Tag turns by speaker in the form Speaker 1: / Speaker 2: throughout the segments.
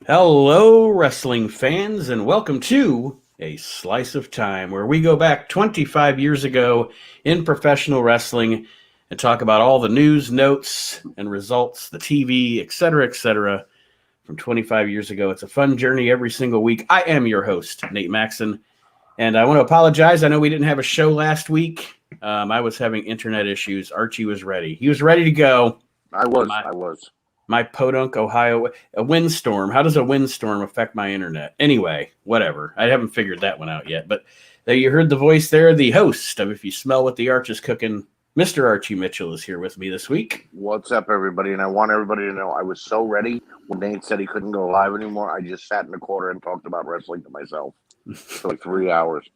Speaker 1: Hello, wrestling fans, and welcome to A Slice of Time, where we go back 25 years ago in professional wrestling and talk about all the news, notes, and results, the TV, etc., from 25 years ago. It's a fun journey every single week. I am your host, Nate Maxon, and I want to apologize. I know we didn't have a show last week. I was having internet issues. Archie was ready. He was ready to go.
Speaker 2: I was.
Speaker 1: My Podunk, Ohio, a windstorm. How does a windstorm affect my internet? Anyway, whatever. I haven't figured that one out yet. But you heard the voice there, the host of If You Smell What the Arch is Cooking, Mr. Archie Mitchell is here with me this week.
Speaker 2: What's up, everybody? And I want everybody to know I was so ready when Nate said he couldn't go live anymore. I just sat in the corner and talked about wrestling to myself for like 3 hours.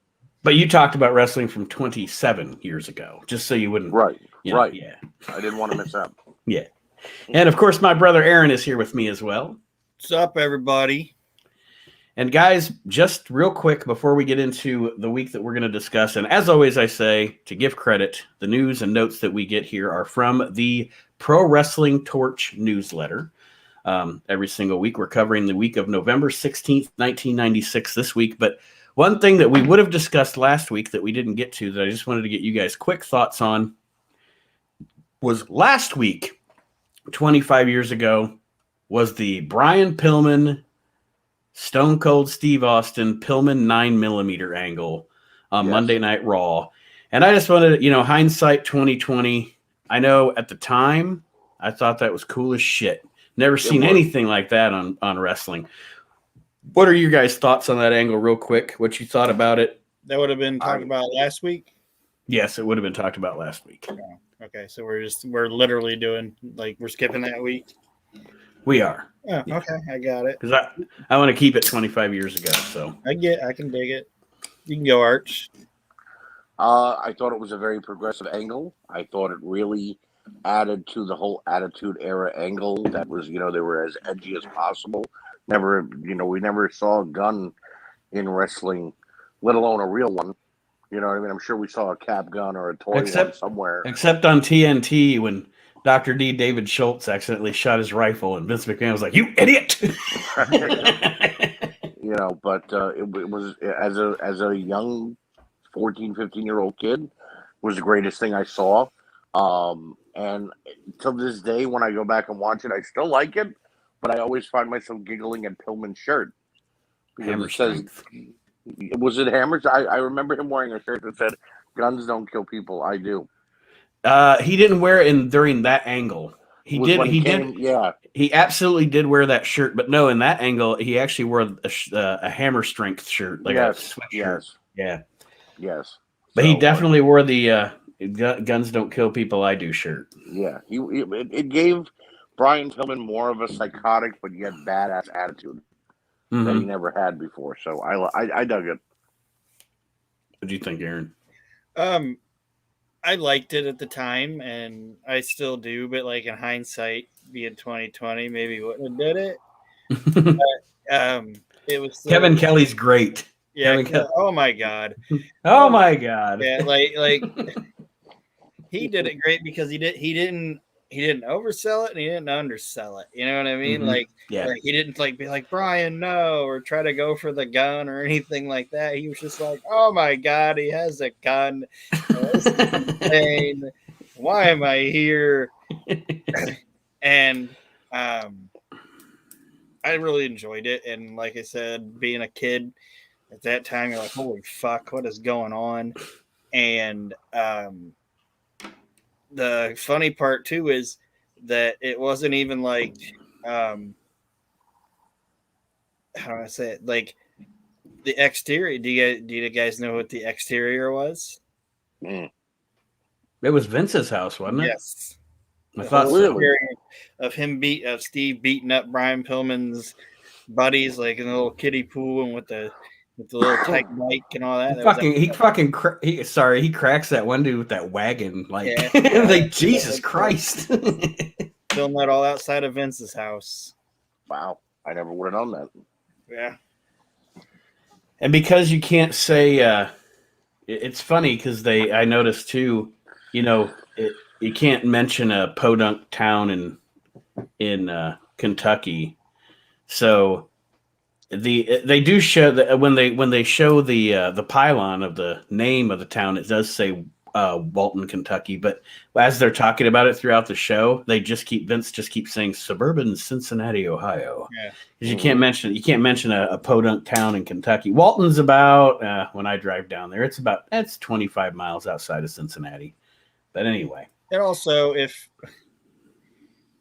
Speaker 1: But you talked about wrestling from 27 years ago, just so you wouldn't.
Speaker 2: Right.
Speaker 1: Yeah.
Speaker 2: I didn't want to miss out.
Speaker 1: Yeah. And of course, my brother Aaron is here with me as well.
Speaker 3: What's up, everybody?
Speaker 1: And guys, just real quick before we get into the week that we're going to discuss, and as always I say, to give credit, the news and notes that we get here are from the Pro Wrestling Torch newsletter. Every single week we're covering the week of November 16th, 1996 this week. But one thing that we would have discussed last week that we didn't get to, that I just wanted to get you guys quick thoughts on, was last week, 25 years ago, was the Brian Pillman, Stone Cold Steve Austin, Pillman 9mm angle on Monday Night Raw. And I just wanted to, hindsight 2020, I know at the time, I thought that was cool as shit. Never seen anything like that on wrestling. What are your guys' thoughts on that angle real quick? What you thought about it?
Speaker 3: That would have been talked about last week?
Speaker 1: Yes, it would have been talked about last week.
Speaker 3: Oh, okay, so we're literally doing, we're skipping that week?
Speaker 1: We are.
Speaker 3: Oh, yeah. Okay, I got it.
Speaker 1: Because I want to keep it 25 years ago. So
Speaker 3: I can dig it. You can go, Arch.
Speaker 2: I thought it was a very progressive angle. I thought it really added to the whole Attitude Era angle. That was, they were as edgy as possible. We never saw a gun in wrestling, let alone a real one. You know what I mean? I'm sure we saw a cap gun or a toy one somewhere.
Speaker 1: Except on TNT when Dr. D. David Schultz accidentally shot his rifle and Vince McMahon was like, "You idiot!"
Speaker 2: But it was as a young 14, 15-year-old kid was the greatest thing I saw. And to this day, when I go back and watch it, I still like it, but I always find myself giggling at Pillman's shirt.
Speaker 1: Hammer strength.
Speaker 2: Was it Hammers? I remember him wearing a shirt that said, "Guns don't kill people, I do."
Speaker 1: He didn't wear it during that angle. He did.
Speaker 2: Yeah.
Speaker 1: He absolutely did wear that shirt, but no, in that angle, he actually wore a hammer strength shirt, like a sweatshirt. Yeah.
Speaker 2: Yes.
Speaker 1: But he definitely wore the "Guns Don't Kill People, I Do" shirt.
Speaker 2: Yeah. It gave Brian Pillman more of a psychotic but yet badass attitude that he never had before. So I dug it.
Speaker 1: What do you think, Aaron?
Speaker 3: I liked it at the time, and I still do. But in hindsight, being 2020, maybe wouldn't have did it. But, it was still,
Speaker 1: Kevin Kelly's great.
Speaker 3: Yeah. Oh my God.
Speaker 1: Oh my God.
Speaker 3: Yeah. He did it great because he didn't oversell it and he didn't undersell it. You know what I mean? He didn't be like, "Brian, no," or try to go for the gun or anything like that. He was just like, "Oh my God, he has a gun. This is insane. Why am I here?" And I really enjoyed it. And like I said, being a kid at that time, you're like, "Holy fuck, what is going on?" And the funny part too is that it wasn't even how do I say it? The exterior. Do you guys know what the exterior was?
Speaker 1: It was Vince's house, wasn't it?
Speaker 3: Yes.
Speaker 1: I thought so.
Speaker 3: Of Steve beating up Brian Pillman's buddies, in the little kiddie pool and with the little tight bike and all that.
Speaker 1: He cracks that one dude with that wagon. Jesus Christ.
Speaker 3: Filmed that all outside of Vince's house.
Speaker 2: Wow. I never would have known that.
Speaker 3: Yeah.
Speaker 1: And because you can't say, it's funny because I noticed too, you can't mention a podunk town in Kentucky. So They do show that when they show the pylon of the name of the town, it does say Walton, Kentucky. But as they're talking about it throughout the show, Vince just keeps saying suburban Cincinnati, Ohio.
Speaker 3: Yeah,
Speaker 1: because you can't mention a podunk town in Kentucky. Walton's about when I drive down there, it's 25 miles outside of Cincinnati. But anyway,
Speaker 3: and also if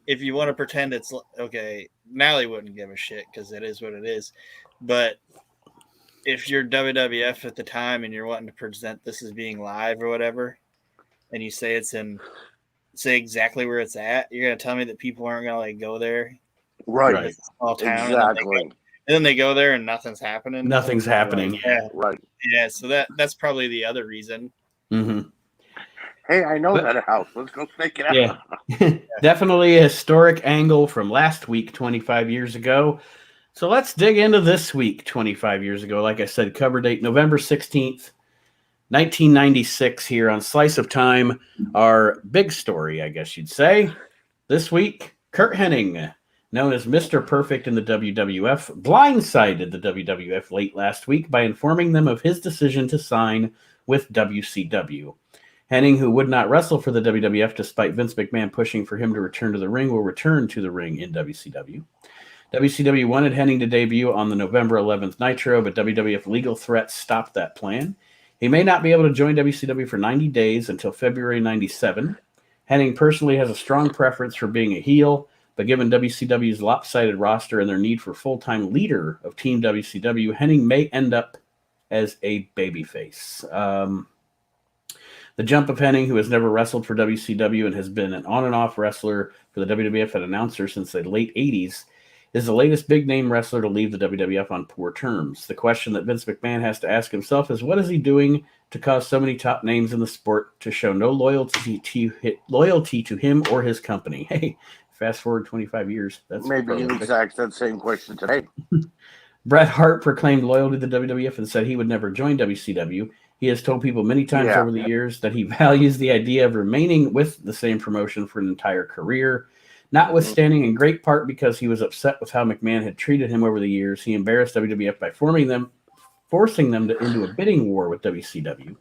Speaker 3: you want to pretend it's okay, Nally wouldn't give a shit because it is what it is. But if you're WWF at the time and you're wanting to present this as being live or whatever, and you say say exactly where it's at, you're gonna tell me that people aren't gonna like go there,
Speaker 2: right?
Speaker 3: It's a small town,
Speaker 2: Exactly.
Speaker 3: and then they go there and nothing's happening.
Speaker 1: Nothing's happening.
Speaker 3: Yeah,
Speaker 2: right.
Speaker 3: Yeah, so that's probably the other reason.
Speaker 1: Mm-hmm.
Speaker 2: Hey, I know that house. Let's go snake it out.
Speaker 1: Yeah. Definitely a historic angle from last week, 25 years ago. So let's dig into this week, 25 years ago. Like I said, cover date November 16th, 1996 here on Slice of Time. Our big story, I guess you'd say. This week, Curt Hennig, known as Mr. Perfect in the WWF, blindsided the WWF late last week by informing them of his decision to sign with WCW. Hennig, who would not wrestle for the WWF despite Vince McMahon pushing for him to return to the ring, will return to the ring in WCW. WCW wanted Hennig to debut on the November 11th Nitro, but WWF legal threats stopped that plan. He may not be able to join WCW for 90 days until February 97. Hennig personally has a strong preference for being a heel, but given WCW's lopsided roster and their need for full-time leader of Team WCW, Hennig may end up as a babyface. The jump of Hennig, who has never wrestled for WCW and has been an on and off wrestler for the WWF and announcer since the late 80s, is the latest big-name wrestler to leave the WWF on poor terms. The question that Vince McMahon has to ask himself is, what is he doing to cause so many top names in the sport to show no loyalty to him or his company? Hey, fast forward 25 years. That's
Speaker 2: maybe the exact same question today.
Speaker 1: Bret Hart proclaimed loyalty to the WWF and said he would never join WCW. He has told people many times over the years that he values the idea of remaining with the same promotion for an entire career. Notwithstanding, in great part because he was upset with how McMahon had treated him over the years, he embarrassed WWF by forcing them into a bidding war with WCW.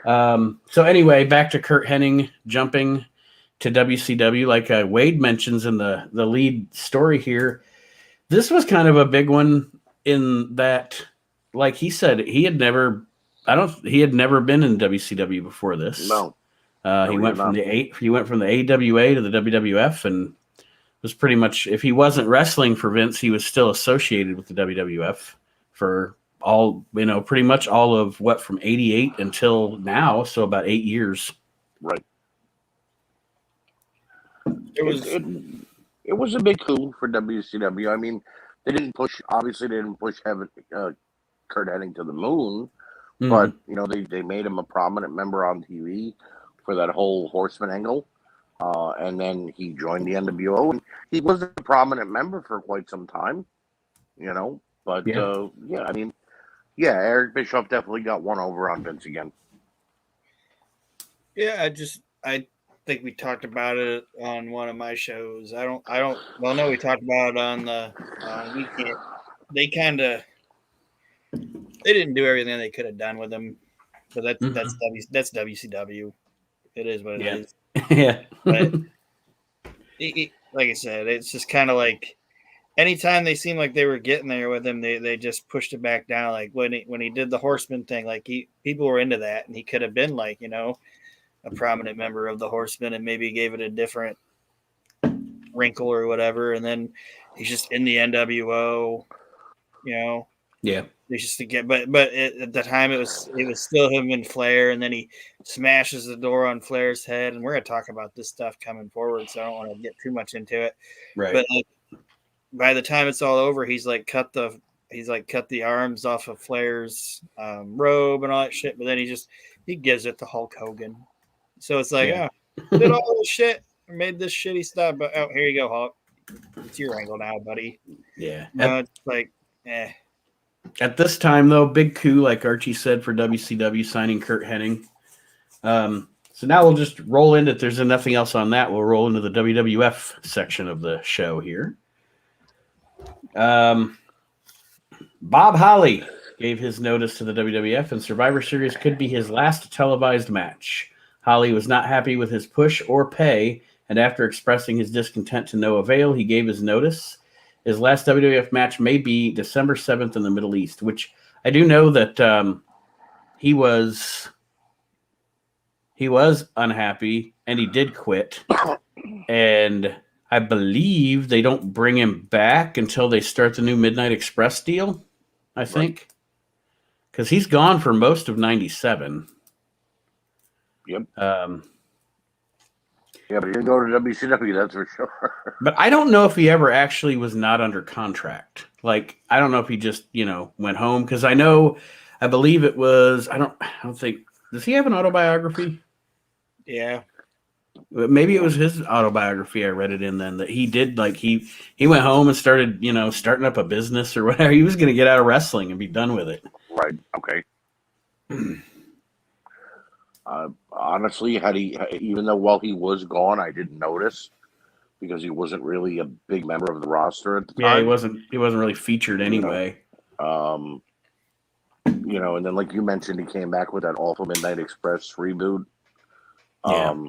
Speaker 1: So anyway, back to Curt Hennig jumping to WCW. Like Wade mentions in the lead story here, this was kind of a big one in that, like he said, he had never been in WCW before this.
Speaker 2: No.
Speaker 1: He went from the AWA to the WWF, and was pretty much, if he wasn't wrestling for Vince, he was still associated with the WWF for pretty much all of what, from 88 until now, so about 8 years.
Speaker 2: Right. It was a big coup for WCW. I mean, they didn't push Curt Hennig to the moon, but they made him a prominent member on TV for that whole Horseman angle, and then he joined the NWO, and he was a prominent member for quite some time, But Eric Bischoff definitely got one over on Vince again.
Speaker 3: Yeah, I think we talked about it on one of my shows. We talked about it on the weekend. They didn't do everything they could have done with him, but that's WCW. It is what it is.
Speaker 1: Yeah.
Speaker 3: But like I said, it's just kind of like anytime they seemed like they were getting there with him, they just pushed it back down. Like when he did the Horseman thing, like people were into that, and he could have been like, a prominent member of the Horsemen and maybe gave it a different wrinkle or whatever. And then he's just in the NWO,
Speaker 1: Yeah.
Speaker 3: It's just to get, but at the time it was still him and Flair, and then he smashes the door on Flair's head, and we're gonna talk about this stuff coming forward, so I don't want to get too much into it.
Speaker 1: Right.
Speaker 3: But by the time it's all over, he's cut the arms off of Flair's robe and all that shit, but then he gives it to Hulk Hogan. So it's like, did all this shit, made this shitty stuff, but here you go, Hulk. It's your angle now, buddy.
Speaker 1: Yeah.
Speaker 3: It's like,
Speaker 1: At this time, though, big coup, like Archie said, for WCW signing Curt Hennig. So now we'll just roll into, if there's nothing else on that, we'll roll into the WWF section of the show here. Bob Holly gave his notice to the WWF, and Survivor Series could be his last televised match. Holly was not happy with his push or pay, and after expressing his discontent to no avail, he gave his notice. His last WWF match may be December 7th in the Middle East, which I do know that he was unhappy, and he did quit. And I believe they don't bring him back until they start the new Midnight Express deal, I think. Because he's gone for most of 97.
Speaker 2: Yep. Yeah, but he didn't go to WCW, that's for sure.
Speaker 1: But I don't know if he ever actually was not under contract. Like, I don't know if he just, went home. Because I believe it was, I don't think, does he have an autobiography?
Speaker 3: Yeah.
Speaker 1: Maybe it was his autobiography. I read it in then that he did, like, he went home and started, starting up a business or whatever. He was going to get out of wrestling and be done with it.
Speaker 2: Right. Okay. Honestly, even though while he was gone, I didn't notice because he wasn't really a big member of the roster at the time.
Speaker 1: Yeah, he wasn't really featured anyway.
Speaker 2: And then like you mentioned, he came back with that awful Midnight Express reboot.
Speaker 1: Yeah.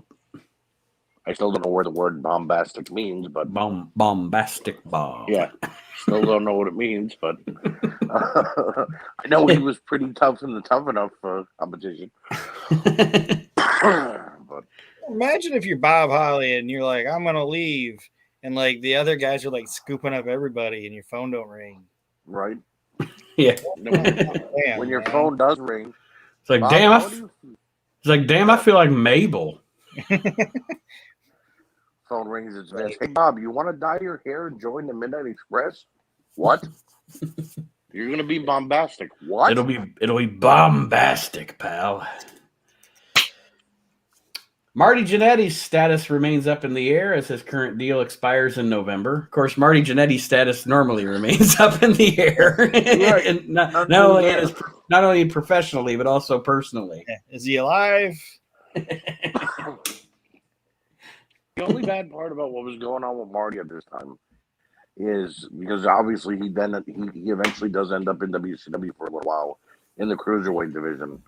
Speaker 2: I still don't know where the word bombastic means, but
Speaker 1: bombastic Bob.
Speaker 2: Yeah, still don't know what it means, but I know he was pretty tough in the Tough Enough competition. But
Speaker 3: imagine if you're Bob Holly and you're like, I'm gonna leave, and like the other guys are like scooping up everybody, and your phone don't ring.
Speaker 2: Right.
Speaker 1: Yeah.
Speaker 2: When your phone does ring,
Speaker 1: it's like, Bob, damn, I feel like Mabel.
Speaker 2: Phone rings. It's Vince. Hey, Bob, you want to dye your hair and join the Midnight Express? What? You're going to be bombastic. What?
Speaker 1: It'll be bombastic, pal. Marty Jannetty's status remains up in the air as his current deal expires in November. Of course, Marty Jannetty's status normally remains up in the air,
Speaker 2: right.
Speaker 1: And not only professionally but also personally.
Speaker 3: Is he alive?
Speaker 2: The only bad part about what was going on with Marty at this time is because obviously he eventually does end up in WCW for a little while in the cruiserweight division,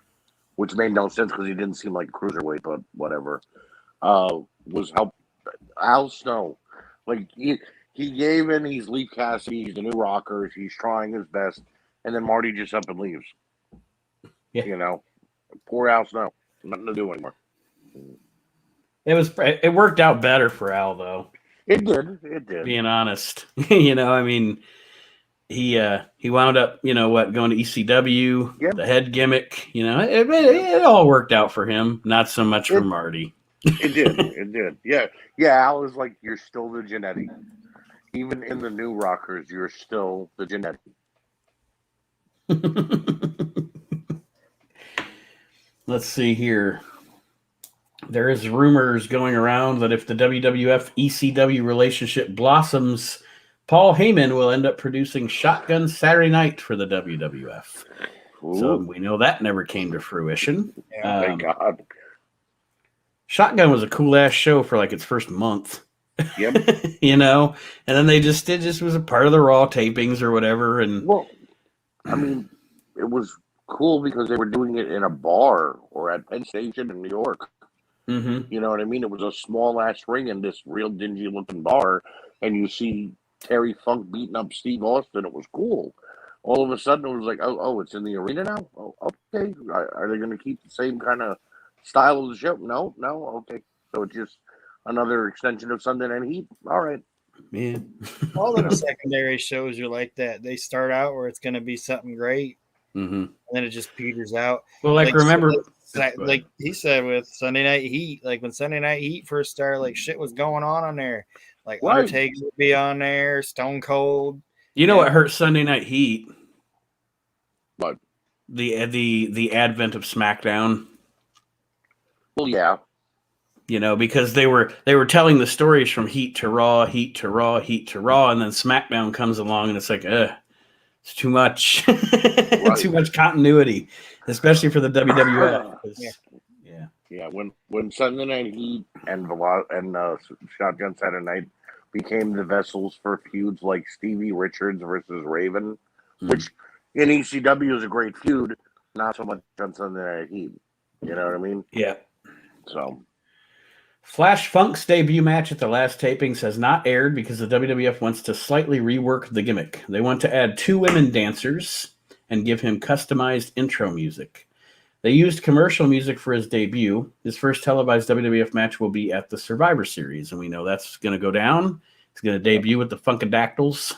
Speaker 2: which made no sense because he didn't seem like a cruiserweight, but whatever. Was help Al Snow, like he gave in. He's Leaf Cassidy. He's the new Rockers. He's trying his best, and then Marty just up and leaves.
Speaker 1: Yeah.
Speaker 2: Poor Al Snow. Nothing to do anymore.
Speaker 1: It worked out better for Al though.
Speaker 2: It did.
Speaker 1: Being honest, he wound up, going to ECW,
Speaker 2: Yep.
Speaker 1: The head gimmick. It all worked out for him. Not so much for Marty.
Speaker 2: It did. Yeah. Al was like, you're still the Jannetty. Even in the new Rockers, you're still the Jannetty.
Speaker 1: Let's see here. There is rumors going around that if the WWF ECW relationship blossoms, Paul Heyman will end up producing Shotgun Saturday Night for the WWF. Ooh. So we know that never came to fruition.
Speaker 2: Yeah, thank God.
Speaker 1: Shotgun was a cool ass show for like its first month.
Speaker 2: Yep.
Speaker 1: And then it just was a part of the Raw tapings or whatever. And
Speaker 2: well, I mean, it was cool because they were doing it in a bar or at Penn Station in New York.
Speaker 1: Mm-hmm.
Speaker 2: You know what I mean? It was a small ass ring in this real dingy looking bar, and you see Terry Funk beating up Steve Austin. It was cool. All of a sudden, it was like, oh, it's in the arena now. Oh, okay. Are they going to keep the same kind of style of the show? No, okay. So it's just another extension of Sunday Night Heat. All right.
Speaker 1: Yeah.
Speaker 3: All of the secondary shows are like that. They start out where it's going to be something great,
Speaker 1: mm-hmm.
Speaker 3: and then it just peters out.
Speaker 1: Well, remember.
Speaker 3: Like he said with Sunday Night Heat, like when Sunday Night Heat first started, like shit was going on there. Like right. Undertaker would be on there, Stone Cold.
Speaker 1: What hurt Sunday Night Heat?
Speaker 2: What?
Speaker 1: The advent of SmackDown.
Speaker 2: Well, yeah.
Speaker 1: Because they were telling the stories from Heat to Raw, Heat to Raw, Heat to Raw, and then SmackDown comes along and it's like, it's too much. Right. Too much continuity, especially for the WWF.
Speaker 2: Yeah. When Sunday Night Heat and Shotgun Saturday Night became the vessels for feuds like Stevie Richards versus Raven, which in ECW is a great feud, not so much on Sunday Night Heat. You know what I mean?
Speaker 1: Yeah.
Speaker 2: So,
Speaker 1: Flash Funk's debut match at the last tapings has not aired because the WWF wants to slightly rework the gimmick. They want to add 2 women dancers and give him customized intro music. They used commercial music for his debut. His first televised WWF match will be at the Survivor Series, and we know that's going to go down. He's going to debut with the Funkadactyls.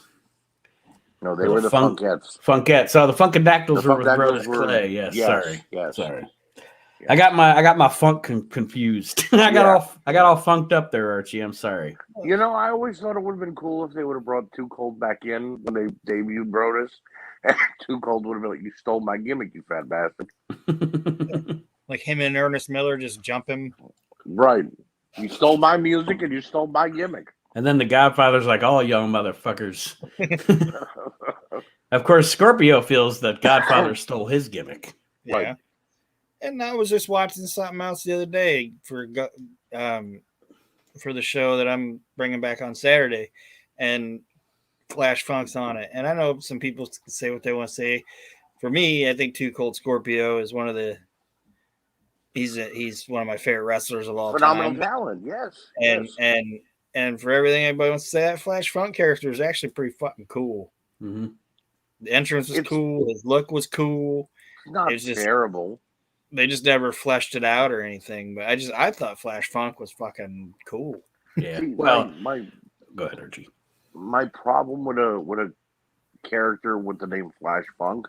Speaker 2: No, they were the Funkettes.
Speaker 1: Funkettes. Oh, the Funkadactyls were with Brodus Clay. Yes, sorry. Yeah. I got my funk confused. I got all funked up there, Archie. I'm sorry.
Speaker 2: You know, I always thought it would have been cool if they would have brought Too Cold back in when they debuted Brodus. And Too Cold would have been like, "You stole my gimmick, you fat bastard."
Speaker 3: Like him and Ernest Miller just jump him.
Speaker 2: Right. You stole my music and you stole my gimmick.
Speaker 1: And then the Godfather's like, "All young motherfuckers." Of course, Scorpio feels that Godfather stole his gimmick.
Speaker 3: Yeah. Right. And I was just watching something else the other day for the show that I'm bringing back on Saturday, and Flash Funk's on it. And I know some people say what they want to say. For me, I think Too Cold Scorpio is one of the he's one of my favorite wrestlers of all time.
Speaker 2: Phenomenal talent, yes.
Speaker 3: And for everything anybody wants to say, that Flash Funk character is actually pretty fucking cool.
Speaker 1: Mm-hmm.
Speaker 3: The entrance was cool. His look was cool.
Speaker 2: Not terrible.
Speaker 3: They just never fleshed it out or anything. But I thought Flash Funk was fucking cool.
Speaker 1: Yeah.
Speaker 2: See,
Speaker 1: well,
Speaker 2: go ahead, Archie. My problem with a character with the name Flash Funk,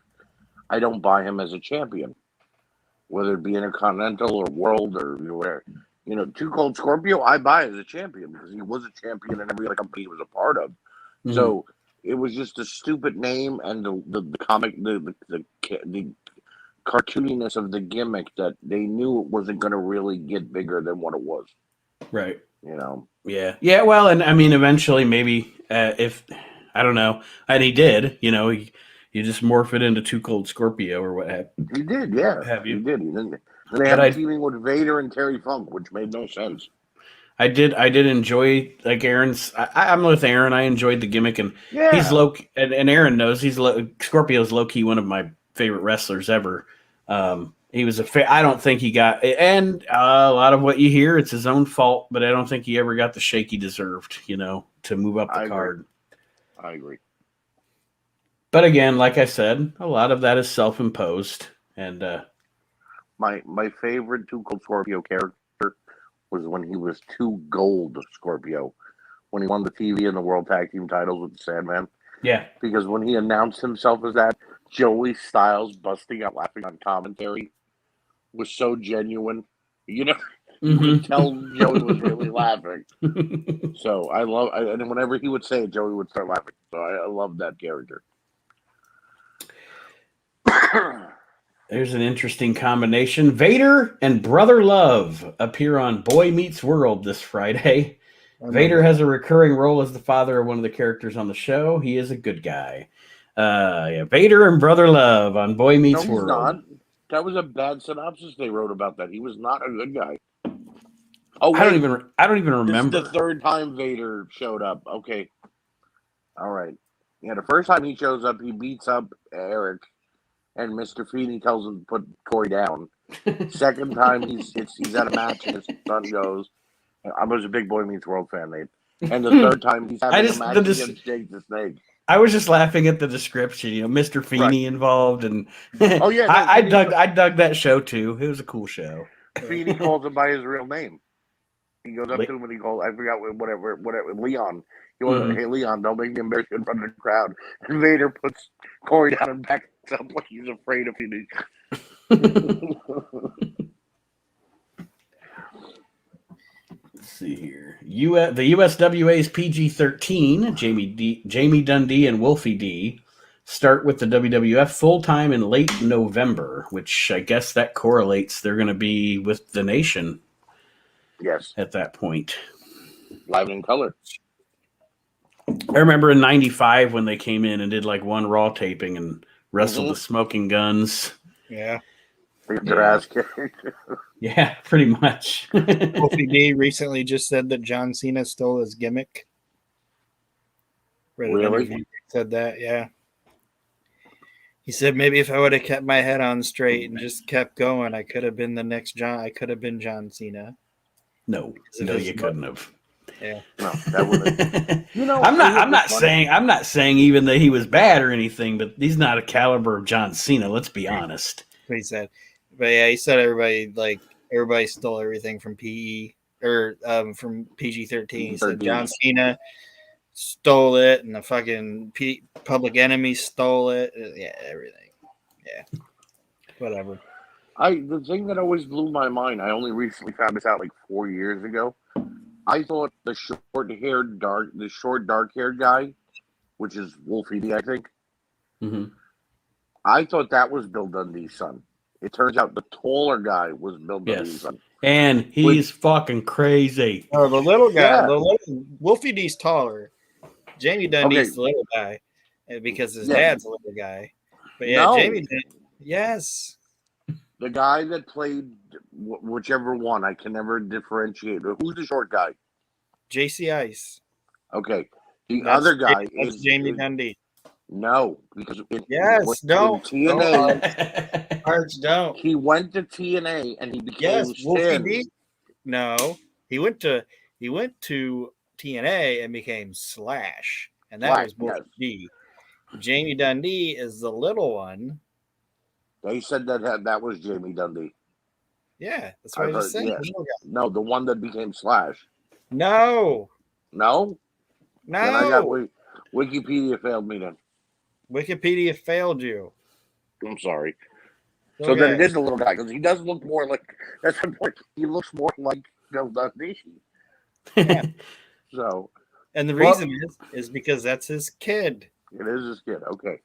Speaker 2: I don't buy him as a champion, whether it be Intercontinental or World or whatever. You know, Too Cold Scorpio, I buy as a champion because he was a champion in every other company he was a part of. Mm-hmm. So it was just a stupid name and the comic, the cartooniness of the gimmick that they knew it wasn't going to really get bigger than what it was.
Speaker 1: Right.
Speaker 2: You know?
Speaker 1: Yeah. Yeah. Well, and I mean, eventually maybe if, I don't know, and he did, you know, you just morph it into Too Cold Scorpio or what have you.
Speaker 2: He did, yeah.
Speaker 1: Have you?
Speaker 2: He did. Then they had a teaming with Vader and Terry Funk, which made no sense.
Speaker 1: I did enjoy like Aaron's. I'm with Aaron. I enjoyed the gimmick, and he's low. And Aaron knows Scorpio's low key one of my favorite wrestlers ever. He was I don't think he got, and a lot of what you hear, it's his own fault, but I don't think he ever got the shake he deserved, you know, to move up the card.
Speaker 2: I agree.
Speaker 1: But again, like I said, a lot of that is self-imposed. And
Speaker 2: my favorite Too Cold Scorpio character was when he was Too Gold Scorpio, when he won the TV and the World Tag Team titles with the Sandman.
Speaker 1: Yeah.
Speaker 2: Because when he announced himself as that, Joey Styles busting out laughing on commentary was so genuine. You know, you could tell Joey was really laughing. So and whenever he would say it, Joey would start laughing. So I love that character.
Speaker 1: There's an interesting combination. Vader and Brother Love appear on Boy Meets World this Friday. Vader has a recurring role as the father of one of the characters on the show. He is a good guy. Vader and Brother Love on Boy Meets World.
Speaker 2: Not. That was a bad synopsis they wrote about that. He was not a good guy. Oh, wait.
Speaker 1: I don't even remember.
Speaker 2: This is the third time Vader showed up. Okay. All right. Yeah, the first time he shows up, he beats up Eric, and Mr. Feeney tells him to put Corey down. Second time, he's at a match, and his son goes. I was a big Boy Meets World fan, Nate. And the third time, he's having a match against Jake the Snake.
Speaker 1: I was just laughing at the description, you know, Mr. Feeney involved, and
Speaker 2: oh yeah,
Speaker 1: I dug that show too. It was a cool show.
Speaker 2: Feeney calls him by his real name. He goes up to him and he calls, I forgot whatever, Leon. He goes, "Hey Leon, don't make me embarrassed in front of the crowd." And Vader puts Corey down and backs up like he's afraid of Feeney.
Speaker 1: Let's see here. The USWA's PG-13, Jamie Dundee and Wolfie D start with the WWF full-time in late November, which I guess that correlates. They're going to be with the Nation.
Speaker 2: Yes.
Speaker 1: At that point.
Speaker 2: Live in color.
Speaker 1: I remember in 95 when they came in and did like one Raw taping and wrestled the Smoking Guns.
Speaker 3: Yeah.
Speaker 2: Their ass kicked.
Speaker 1: Yeah, pretty much.
Speaker 3: Wolfie D recently just said that John Cena stole his gimmick.
Speaker 2: Really?
Speaker 3: Said that, yeah. He said maybe if I would have kept my head on straight and just kept going, I could have been the next John. I could have been John Cena.
Speaker 1: No, you couldn't have.
Speaker 3: Yeah,
Speaker 2: no, that would.
Speaker 1: I'm not saying even that he was bad or anything, but he's not a caliber of John Cena. Let's be honest.
Speaker 3: what he said. But yeah, he said everybody stole everything from PE or from PG-13. He said John Cena stole it, and the fucking Public Enemy stole it. Yeah, everything. Yeah, whatever.
Speaker 2: The thing that always blew my mind. I only recently found this out like 4 years ago. I thought the short dark-haired guy, which is Wolfie D, I think.
Speaker 1: Mm-hmm.
Speaker 2: I thought that was Bill Dundee's son. It turns out the taller guy was Bill Dundee's son.
Speaker 1: And he's fucking crazy.
Speaker 3: Oh, the little guy. Yeah. Wolfie D's taller. Jamie Dundee's the little guy because his dad's a little guy. But yeah, Jamie Dundee. Yes.
Speaker 2: The guy that played whichever one, I can never differentiate. Who's the short guy?
Speaker 3: JC Ice.
Speaker 2: Okay. The other guy
Speaker 3: is Jamie Dundee.
Speaker 2: No, because
Speaker 3: TNA. Arch, don't.
Speaker 2: He went to TNA and he became
Speaker 3: Wolfie D. No, he went to TNA and became Slash, and that was Wolfie D. Jamie Dundee is the little one.
Speaker 2: They said that was Jamie Dundee.
Speaker 3: Yeah, that's what I was saying.
Speaker 2: Yeah. No, the one that became Slash.
Speaker 3: No.
Speaker 2: Then I got Wikipedia failed me then.
Speaker 3: Wikipedia failed you.
Speaker 2: I'm sorry. So then it is the little guy because he does look more like. That's the point. He looks more like Bill Dundee.
Speaker 3: Yeah.
Speaker 2: So.
Speaker 3: And the reason is because that's his kid.
Speaker 2: It is his kid. Okay.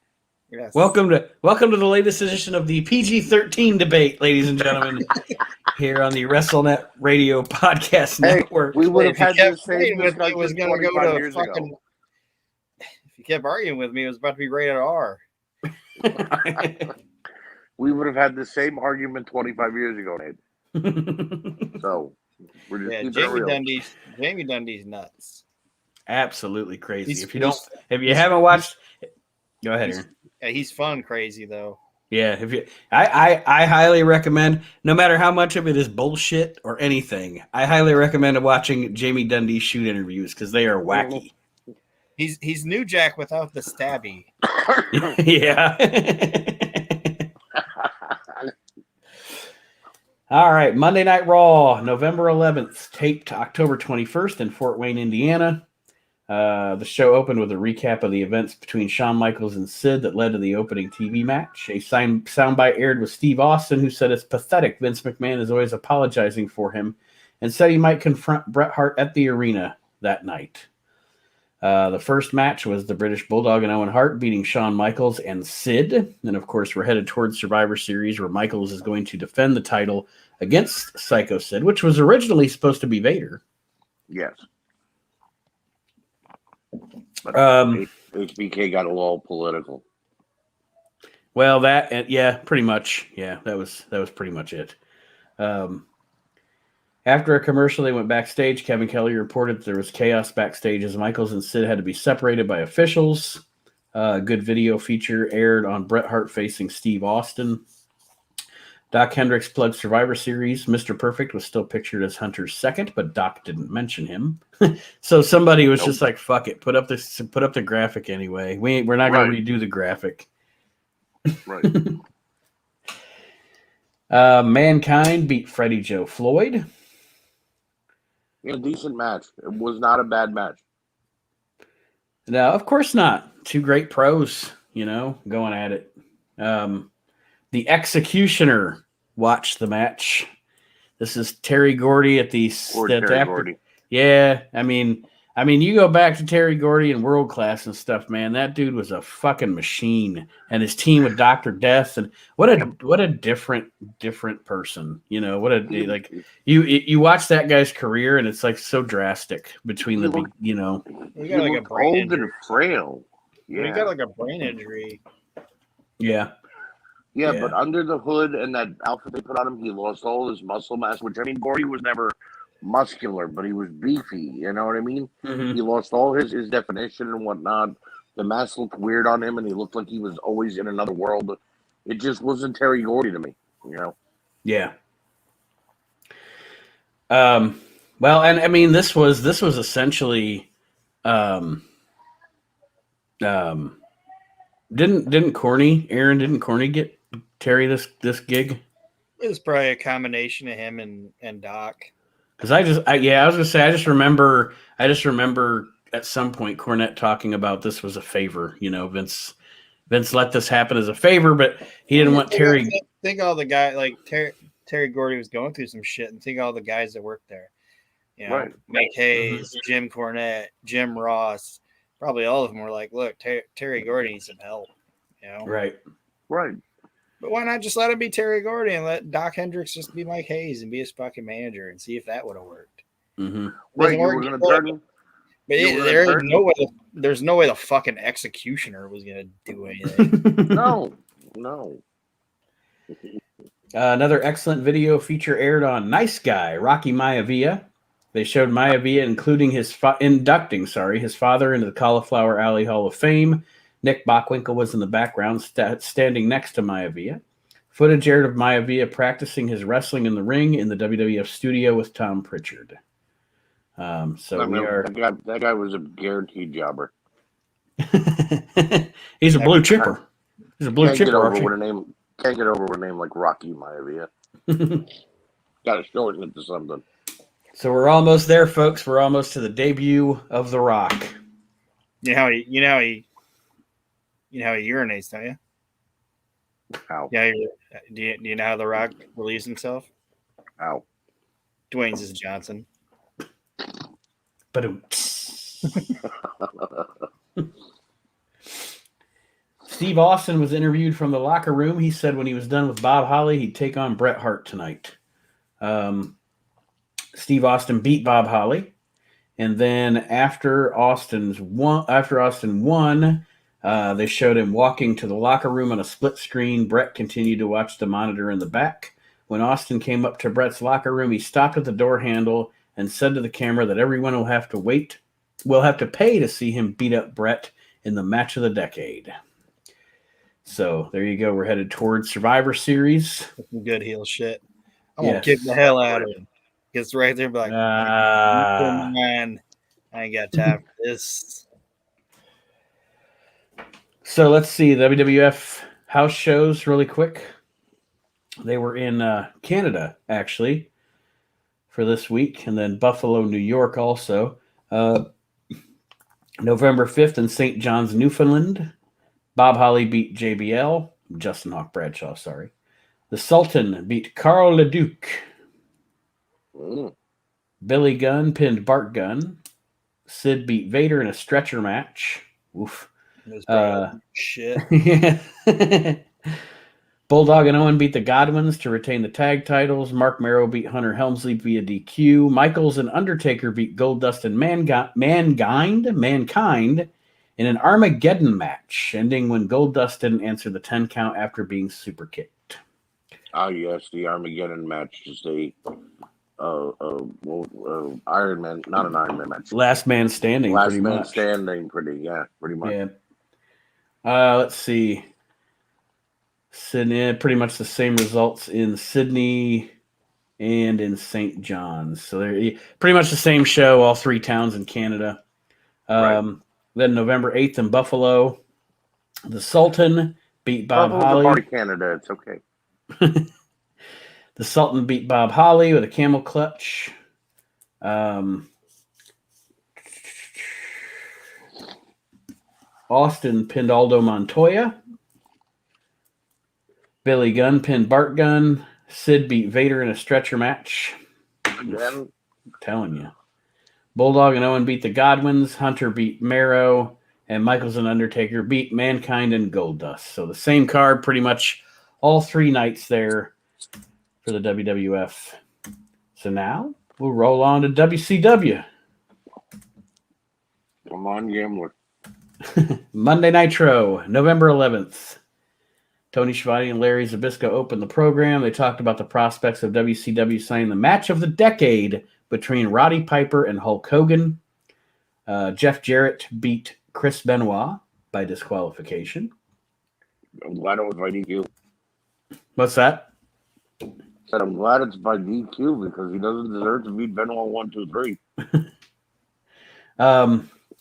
Speaker 3: Yes.
Speaker 1: Welcome to the latest edition of the PG-13 debate, ladies and gentlemen, here on the WrestleNet Radio Podcast Network.
Speaker 2: We would have had the same
Speaker 3: discussion was going to go to fucking. If you kept arguing with me, it was about to be rated R.
Speaker 2: We would have had the same argument 25 years ago, Nate. So we're just keeping it real.
Speaker 3: Jamie Dundee's nuts.
Speaker 1: Absolutely crazy. If you haven't watched, go ahead, Aaron.
Speaker 3: Yeah, he's fun crazy though.
Speaker 1: Yeah, I highly recommend, no matter how much of it is bullshit or anything, I highly recommend watching Jamie Dundee shoot interviews because they are wacky.
Speaker 3: He's New Jack without the stabby.
Speaker 1: Yeah. All right, Monday Night Raw, November 11th, taped October 21st in Fort Wayne, Indiana. The show opened with a recap of the events between Shawn Michaels and Sid that led to the opening TV match. A soundbite aired with Steve Austin, who said it's pathetic Vince McMahon is always apologizing for him, and said he might confront Bret Hart at the arena that night. The first match was the British Bulldog and Owen Hart beating Shawn Michaels and Sid. And, of course, we're headed towards Survivor Series where Michaels is going to defend the title against Psycho Sid, which was originally supposed to be Vader.
Speaker 2: Yes. But HBK got a little political.
Speaker 1: Well, pretty much. Yeah, that was pretty much it. After a commercial, they went backstage. Kevin Kelly reported that there was chaos backstage as Michaels and Sid had to be separated by officials. A good video feature aired on Bret Hart facing Steve Austin. Doc Hendricks plugged Survivor Series. Mr. Perfect was still pictured as Hunter's second, but Doc didn't mention him. So somebody was just like, "Fuck it, put up the graphic anyway. We're not going to redo the graphic."
Speaker 2: Right.
Speaker 1: Mankind beat Freddie Joe Floyd.
Speaker 2: A decent match. It was not a bad match.
Speaker 1: No, of course not. Two great pros, going at it. The Executioner watched the match. This is Terry Gordy at the
Speaker 2: Gordy.
Speaker 1: Yeah, I mean, you go back to Terry Gordy and World Class and stuff, man. That dude was a fucking machine, and his team with Dr. Death, and what a different person. You watch that guy's career, and it's like so drastic between
Speaker 2: he got like a brain old and frail. Yeah,
Speaker 3: he got like a brain injury.
Speaker 1: Yeah.
Speaker 2: Yeah, but under the hood and that outfit they put on him, he lost all his muscle mass, which, Gordy was never muscular, but he was beefy, you know what I mean?
Speaker 1: Mm-hmm.
Speaker 2: He lost all his definition and whatnot, The mask looked weird on him, and he looked like he was always in another world. It just wasn't Terry Gordy to me, you know.
Speaker 1: Yeah. Well, and I mean, this was essentially, didn't Corny get Terry this gig?
Speaker 3: It was probably a combination of him and Doc.
Speaker 1: Because I was gonna say, I just remember at some point Cornette talking about this was a favor. You know, Vince let this happen as a favor, but he didn't want Terry.
Speaker 3: Think all the guys like Terry Gordy was going through some shit, and think all the guys that worked there. You know,
Speaker 2: Right.
Speaker 3: Mike Hayes, Jim Cornette, Jim Ross, probably all of them were like, "Look, Terry Gordy needs some help." You know,
Speaker 1: Right.
Speaker 3: But why not just let him be Terry Gordy and let Doc Hendricks just be Mike Hayes and be his fucking manager and see if that would have worked?
Speaker 1: Mm-hmm.
Speaker 2: Right. You were going to turn.
Speaker 3: But there's no way the fucking executioner was gonna do anything.
Speaker 2: No.
Speaker 1: Another excellent video feature aired on Nice Guy, Rocky Maivia. They showed Maivia inducting his father into the Cauliflower Alley Hall of Fame. Nick Bockwinkel was in the background, standing next to Maivia. Footage aired of Maivia practicing his wrestling in the ring in the WWF studio with Tom Pritchard.
Speaker 2: That guy was a guaranteed jobber.
Speaker 1: He's a blue chipper. He's a blue chipper.
Speaker 2: Can't get over with a name like Rocky Maivia. Got to show it into something.
Speaker 1: So we're almost there, folks. We're almost to the debut of The Rock.
Speaker 3: You know how he urinates, don't you?
Speaker 2: How?
Speaker 3: Yeah. Do you know how The Rock relieves himself?
Speaker 2: How?
Speaker 3: Dwayne's is Johnson.
Speaker 1: Steve Austin was interviewed from the locker room. He said when he was done with Bob Holly, he'd take on Bret Hart tonight. Steve Austin beat Bob Holly, and then after Austin won, they showed him walking to the locker room on a split screen. Bret continued to watch the monitor in the back. When Austin came up to Bret's locker room, he stopped at the door handle and said to the camera that everyone will have to pay to see him beat up Bret in the match of the decade. So there you go. We're headed towards Survivor Series.
Speaker 3: Good heel shit. I'm gonna kick the hell out of him. Gets right there and be like, man, I ain't got time for this.
Speaker 1: So let's see the WWF house shows really quick. They were in Canada, actually, for this week, and then Buffalo, New York also. November 5th in St. John's, Newfoundland. Bob Holly beat JBL. Justin Hawk Bradshaw, sorry. The Sultan beat Carl LeDuc. Billy Gunn pinned Bart Gunn. Sid beat Vader in a stretcher match. Oof.
Speaker 3: Shit.
Speaker 1: Yeah. Bulldog and Owen beat the Godwins to retain the tag titles. Mark Merrow beat Hunter Helmsley via DQ. Michaels and Undertaker beat Goldust and Mankind in an Armageddon match, ending when Goldust didn't answer the 10 count after being super kicked.
Speaker 2: Oh, yes, the Armageddon match is the Iron Man, not an Iron Man match.
Speaker 1: Last man standing,
Speaker 2: pretty much. Pretty much.
Speaker 1: Yeah. Let's see. Sydney, pretty much the same results in Sydney and in St. John's. So they're pretty much the same show, all three towns in Canada. Then November 8th in Buffalo, the Sultan beat Bob Holly.
Speaker 2: Part of Canada, it's okay.
Speaker 1: The Sultan beat Bob Holly with a camel clutch. Austin pinned Aldo Montoya. Billy Gunn pinned Bart Gunn. Sid beat Vader in a stretcher match.
Speaker 2: Again?
Speaker 1: I'm telling you. Bulldog and Owen beat the Godwins. Hunter beat Merrow. And Michaels and Undertaker beat Mankind and Goldust. So the same card pretty much all three nights there for the WWF. So now we'll roll on to WCW.
Speaker 2: Come on, Gambler.
Speaker 1: Monday Nitro, November 11th. Tony Schiavone and Larry Zbyszko opened the program. They talked about the prospects of WCW signing the match of the decade between Roddy Piper and Hulk Hogan. Jeff Jarrett beat Chris Benoit. by disqualification.
Speaker 2: I'm glad it was by DQ.
Speaker 1: What's that?
Speaker 2: Said I'm glad it's by DQ because he doesn't deserve to beat Benoit 1, 2, 3.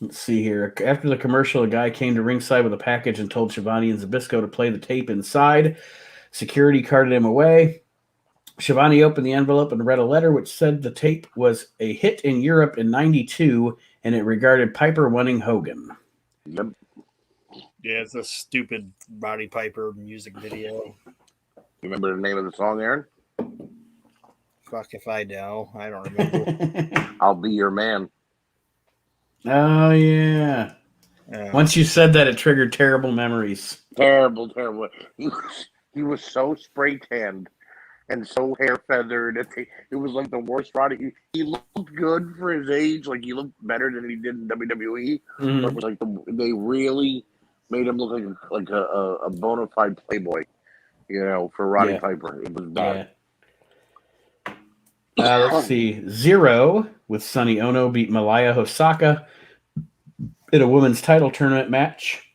Speaker 1: Let's see here. After the commercial, a guy came to ringside with a package and told Schiavone and Zbyszko to play the tape inside. Security carted him away. Schiavone opened the envelope and read a letter which said the tape was a hit in Europe in '92 and it regarded Piper winning Hogan.
Speaker 2: Yep.
Speaker 3: Yeah, it's a stupid Roddy Piper music video.
Speaker 2: You remember the name of the song, Aaron?
Speaker 3: Fuck if I know. I don't remember.
Speaker 2: I'll Be Your Man.
Speaker 1: Oh, yeah. Once you said that, it triggered terrible memories.
Speaker 2: Terrible. He was so spray tanned and so hair feathered. It was like the worst Roddy. He looked good for his age. Like, he looked better than he did in WWE.
Speaker 1: Mm-hmm.
Speaker 2: But it was like they really made him look like a bona fide playboy, for Roddy Piper. It was bad.
Speaker 1: Yeah. Let's see. Zero with Sonny Ono beat Malaya Hosaka in a women's title tournament match.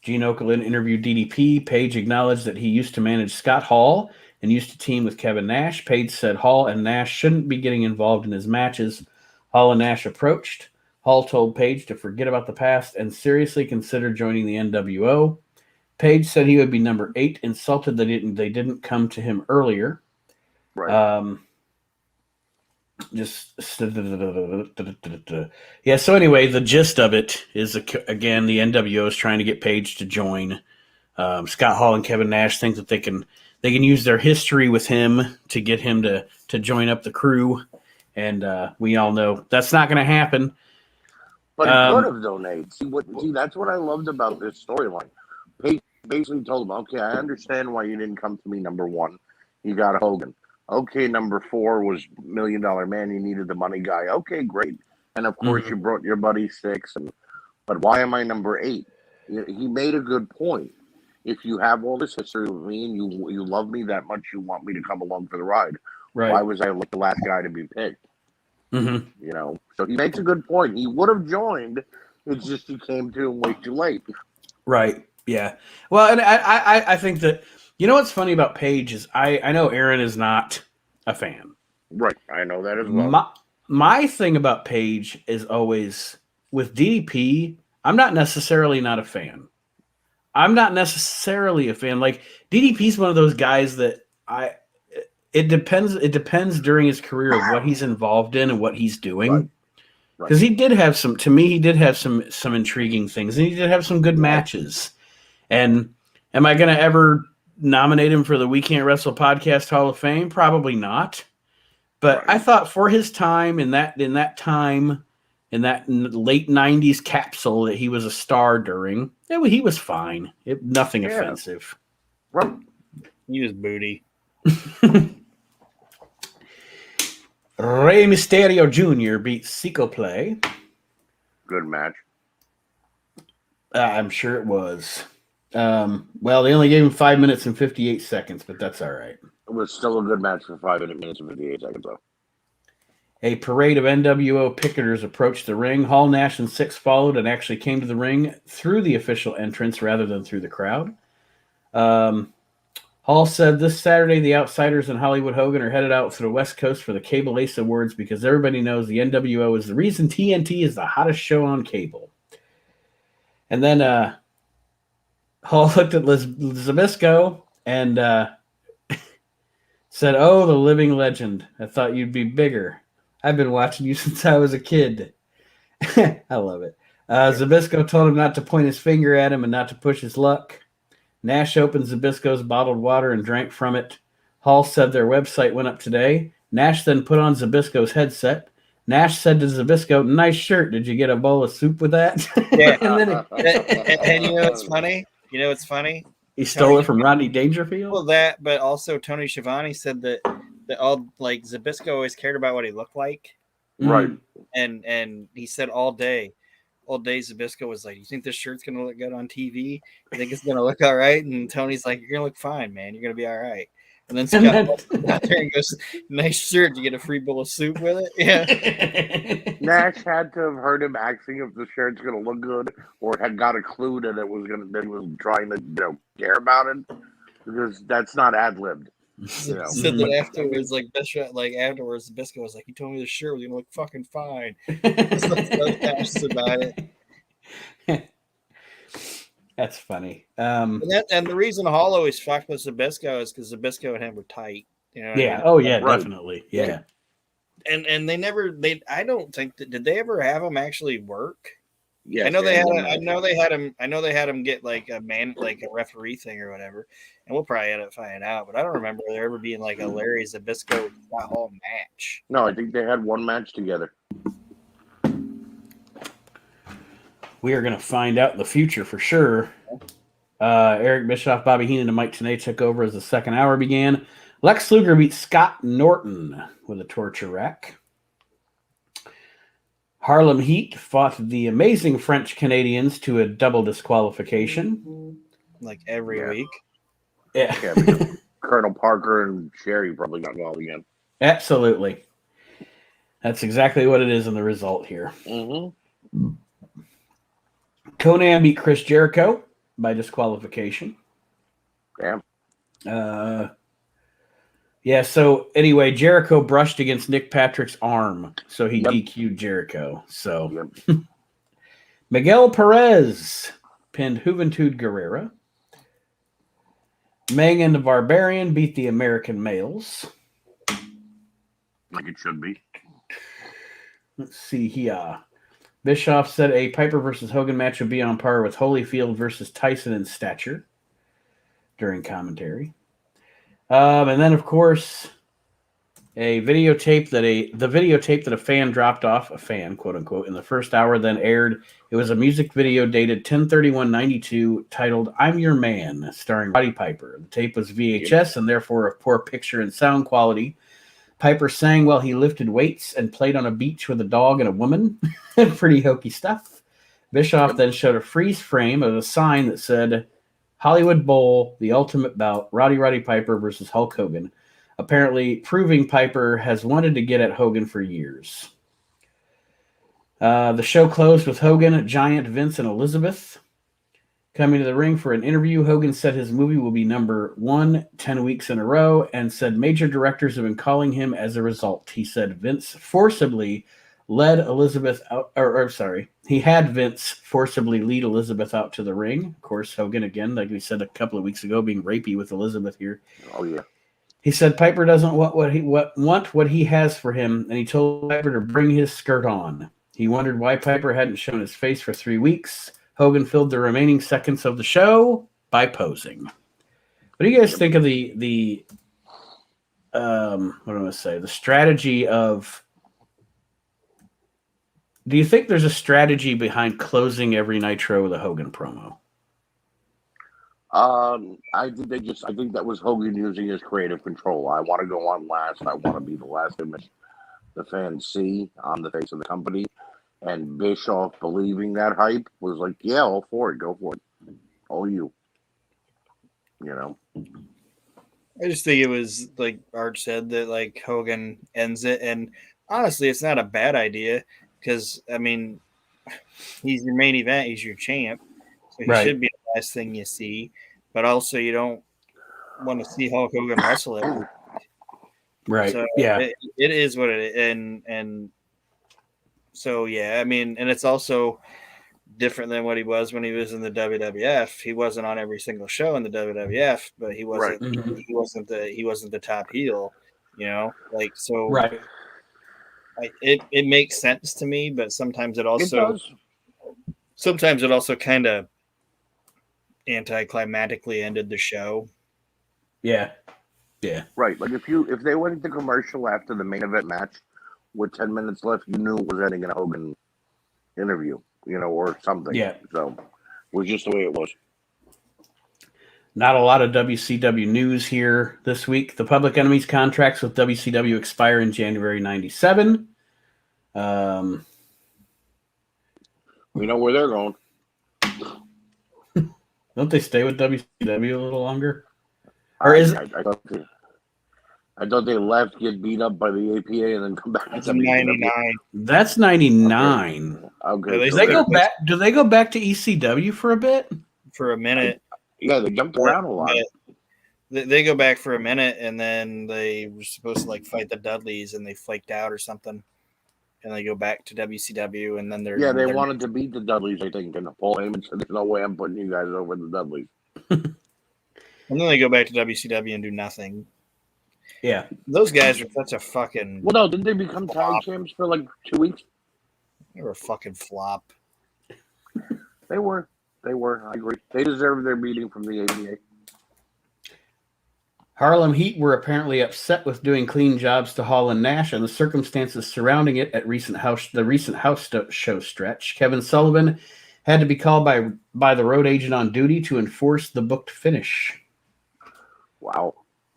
Speaker 1: Gene Okerlund interviewed DDP. Page acknowledged that he used to manage Scott Hall and used to team with Kevin Nash. Page said Hall and Nash shouldn't be getting involved in his matches. Hall and Nash approached. Hall told Page to forget about the past and seriously consider joining the NWO. Page said he would be number 8, insulted that they didn't come to him earlier.
Speaker 2: Right.
Speaker 1: Yeah, so anyway, the gist of it is, again, the NWO is trying to get Page to join. Scott Hall and Kevin Nash think that they can use their history with him to get him to join up the crew, and we all know that's not going to happen.
Speaker 2: But he could have donated. See, that's what I loved about this storyline. Page basically told him, okay, I understand why you didn't come to me, number 1. You got Hogan. Okay, number 4 was $1 Million Man. You needed the money guy. Okay, great. And of course, you brought your buddy 6. But why am I number 8? He made a good point. If you have all this history with me and you love me that much, you want me to come along for the ride.
Speaker 1: Right.
Speaker 2: Why was I like the last guy to be picked?
Speaker 1: Mm-hmm.
Speaker 2: So he makes a good point. He would have joined. It's just he came to him way too late.
Speaker 1: Right. Yeah. Well, and I think that, what's funny about Page is I know Aaron is not a fan.
Speaker 2: Right. I know that as well.
Speaker 1: My thing about Page is always with DDP, I'm not necessarily not a fan. I'm not necessarily a fan. Like, DDP's one of those guys that it depends during his career of what he's involved in and what he's doing. Because he did have some intriguing things, and he did have some good matches. And am I going to ever nominate him for the We Can't Wrestle Podcast Hall of Fame? Probably not. But I thought for his time in that late '90s capsule that he was a star during, he was fine. Nothing offensive.
Speaker 2: Right.
Speaker 3: He was booty.
Speaker 1: Rey Mysterio Jr. beat Seco Play.
Speaker 2: Good match.
Speaker 1: I'm sure it was. Well, they only gave him 5 minutes and 58 seconds, but that's all right.
Speaker 2: It was still a good match for 5 minutes and 58 seconds, though.
Speaker 1: A parade of NWO picketers approached the ring. Hall, Nash, and Six followed and actually came to the ring through the official entrance rather than through the crowd. Hall said this Saturday the Outsiders and Hollywood Hogan are headed out for the West Coast for the Cable Ace Awards because everybody knows the NWO is the reason TNT is the hottest show on cable. And then Hall looked at Zbyszko and said, "Oh, the living legend. I thought you'd be bigger. I've been watching you since I was a kid." I love it. Zbyszko told him not to point his finger at him and not to push his luck. Nash opened Zbyszko's bottled water and drank from it. Hall said their website went up today. Nash then put on Zbyszko's headset. Nash said to Zbyszko, "Nice shirt. Did you get a bowl of soup with that?"
Speaker 3: Yeah. And you know what's funny?
Speaker 1: He stole it from Rodney Dangerfield?
Speaker 3: Well, that, but also Tony Schiavone said that all, like, Zbyszko always cared about what he looked like.
Speaker 2: Right.
Speaker 3: And he said all day Zbyszko was like, "You think this shirt's gonna look good on TV? You think it's gonna look all right?" And Tony's like, "You're gonna look fine, man. You're gonna be all right." And then Scott out there and goes, "Nice shirt. You get a free bowl of soup with it." Yeah.
Speaker 2: Nash had to have heard him asking if the shirt's going to look good, or had got a clue that it was going to. That he was trying to care about it, because that's not ad libbed.
Speaker 3: Said that afterwards, afterwards, Bisco was like, "He told me the shirt was gonna look fucking fine." So passionate about it.
Speaker 1: That's funny.
Speaker 3: And the reason Hall always fucked with Zbyszko is because Zbyszko and him were tight. You know?
Speaker 1: Yeah.
Speaker 3: I mean?
Speaker 1: Oh yeah,
Speaker 2: Right.
Speaker 1: definitely. Yeah.
Speaker 3: And I don't think that did they ever have him actually work?
Speaker 2: Yes,
Speaker 3: I know they had him get like a referee thing or whatever, and we'll probably end up finding out. But I don't remember there ever being like a Larry Zbyszko Scott Hall match.
Speaker 2: No, I think they had one match together.
Speaker 1: We are going to find out in the future for sure. Eric Bischoff, Bobby Heenan, and Mike Tenay took over as the second hour began. Lex Luger beat Scott Norton with a torture rack. Harlem Heat fought the amazing French Canadians to a double disqualification.
Speaker 3: Like every week.
Speaker 1: Yeah.
Speaker 2: Colonel Parker and Sherry probably got involved again.
Speaker 1: Absolutely. That's exactly what it is in the result here.
Speaker 2: Mm-hmm.
Speaker 1: Conan beat Chris Jericho by disqualification.
Speaker 2: Damn.
Speaker 1: Yeah, so anyway, Jericho brushed against Nick Patrick's arm, so he DQ'd Jericho. So Miguel Perez pinned Juventud Guerrera. Meng and the Barbarian beat the American Males.
Speaker 2: Like it should be.
Speaker 1: Let's see here. Bischoff said a Piper versus Hogan match would be on par with Holyfield versus Tyson in stature during commentary. And then, of course, the videotape that a fan dropped off, a fan, quote unquote, in the first hour, then aired. It was a music video dated 10/31/92 titled "I'm Your Man," starring Roddy Piper. The tape was VHS and therefore of poor picture and sound quality. Piper sang while he lifted weights and played on a beach with a dog and a woman. Pretty hokey stuff. Bischoff then showed a freeze frame of a sign that said, Hollywood Bowl, the ultimate bout, Roddy Piper versus Hulk Hogan, apparently proving Piper has wanted to get at Hogan for years. The show closed with Hogan, Giant, Vince, and Elizabeth coming to the ring for an interview. Hogan said his movie will be number 1 10 weeks in a row and said major directors have been calling him as a result. He said Vince forcibly led Elizabeth out, he had Vince forcibly lead Elizabeth out to the ring. Of course, Hogan, again, like we said a couple of weeks ago, being rapey with Elizabeth here.
Speaker 2: Oh, yeah.
Speaker 1: He said Piper doesn't want what he has for him, and he told Piper to bring his skirt on. He wondered why Piper hadn't shown his face for 3 weeks. Hogan filled the remaining seconds of the show by posing. What do you guys think of the strategy of? Do you think there's a strategy behind closing every Nitro with a Hogan promo?
Speaker 2: I think that was Hogan using his creative control. I want to go on last. I want to be the last image the fans see on the face of the company. And Bischoff, believing that hype, was like, yeah, all for it. Go for it. All you. You know?
Speaker 3: I just think it was, like Arch said, that, like, Hogan ends it. And honestly, it's not a bad idea because, I mean, he's your main event. He's your champ. So he should be the last thing you see. But also, you don't want to see Hulk Hogan wrestle it.
Speaker 1: Right.
Speaker 3: So
Speaker 1: yeah.
Speaker 3: It is what it is. And so, yeah, I mean, and it's also different than what he was when he was in the WWF. He wasn't on every single show in the WWF, but he wasn't.
Speaker 2: Right.
Speaker 3: Mm-hmm. He wasn't the top heel, you know. Like so.
Speaker 1: Right.
Speaker 3: It makes sense to me, but sometimes it also kind of anticlimactically ended the show.
Speaker 1: Yeah. Yeah.
Speaker 2: Right. Like if they went to commercial after the main event match with 10 minutes left, you knew it was ending in a Hogan interview, you know, or something.
Speaker 1: Yeah.
Speaker 2: So it was just the way it was.
Speaker 1: Not a lot of WCW news here this week. The Public Enemy's contracts with WCW expire in January 97.
Speaker 2: We know where they're going.
Speaker 1: Don't they stay with WCW a little longer? Or is
Speaker 2: I I thought they left, get beat up by the APA, and then come back.
Speaker 3: That's 99.
Speaker 1: That's 99.
Speaker 2: Okay.
Speaker 3: Yeah,
Speaker 1: Do they go back? Do they go back to ECW for a bit?
Speaker 3: For a minute.
Speaker 2: Yeah, they jumped around a lot.
Speaker 3: They go back for a minute, and then they were supposed to like fight the Dudleys, and they flaked out or something, and they go back to WCW, and then
Speaker 2: they wanted to beat the Dudleys, I think, and Paul Heyman said, "There's no way I'm putting you guys over the Dudleys."
Speaker 3: And then they go back to WCW and do nothing.
Speaker 1: Yeah,
Speaker 3: those guys are such a fucking.
Speaker 2: Well, no, didn't they become tag champs for like 2 weeks?
Speaker 3: They were a fucking flop.
Speaker 2: They were. I agree. They deserve their beating from the APA.
Speaker 1: Harlem Heat were apparently upset with doing clean jobs to Hall and Nash and the circumstances surrounding it at the recent house show stretch. Kevin Sullivan had to be called by the road agent on duty to enforce the booked finish.
Speaker 2: Wow.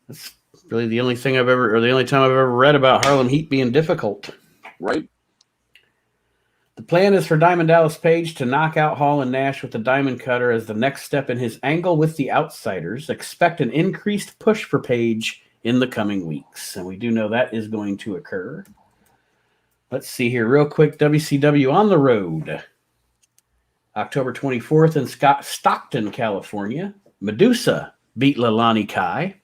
Speaker 1: That's really the only time I've ever read about Harlem Heat being difficult.
Speaker 2: Right.
Speaker 1: The plan is for Diamond Dallas Page to knock out Hall and Nash with the Diamond Cutter as the next step in his angle with the Outsiders. Expect an increased push for Page in the coming weeks, and we do know that is going to occur. Let's see here real quick. WCW on the road. October 24th in Stockton, California. Medusa beat Leilani Kai.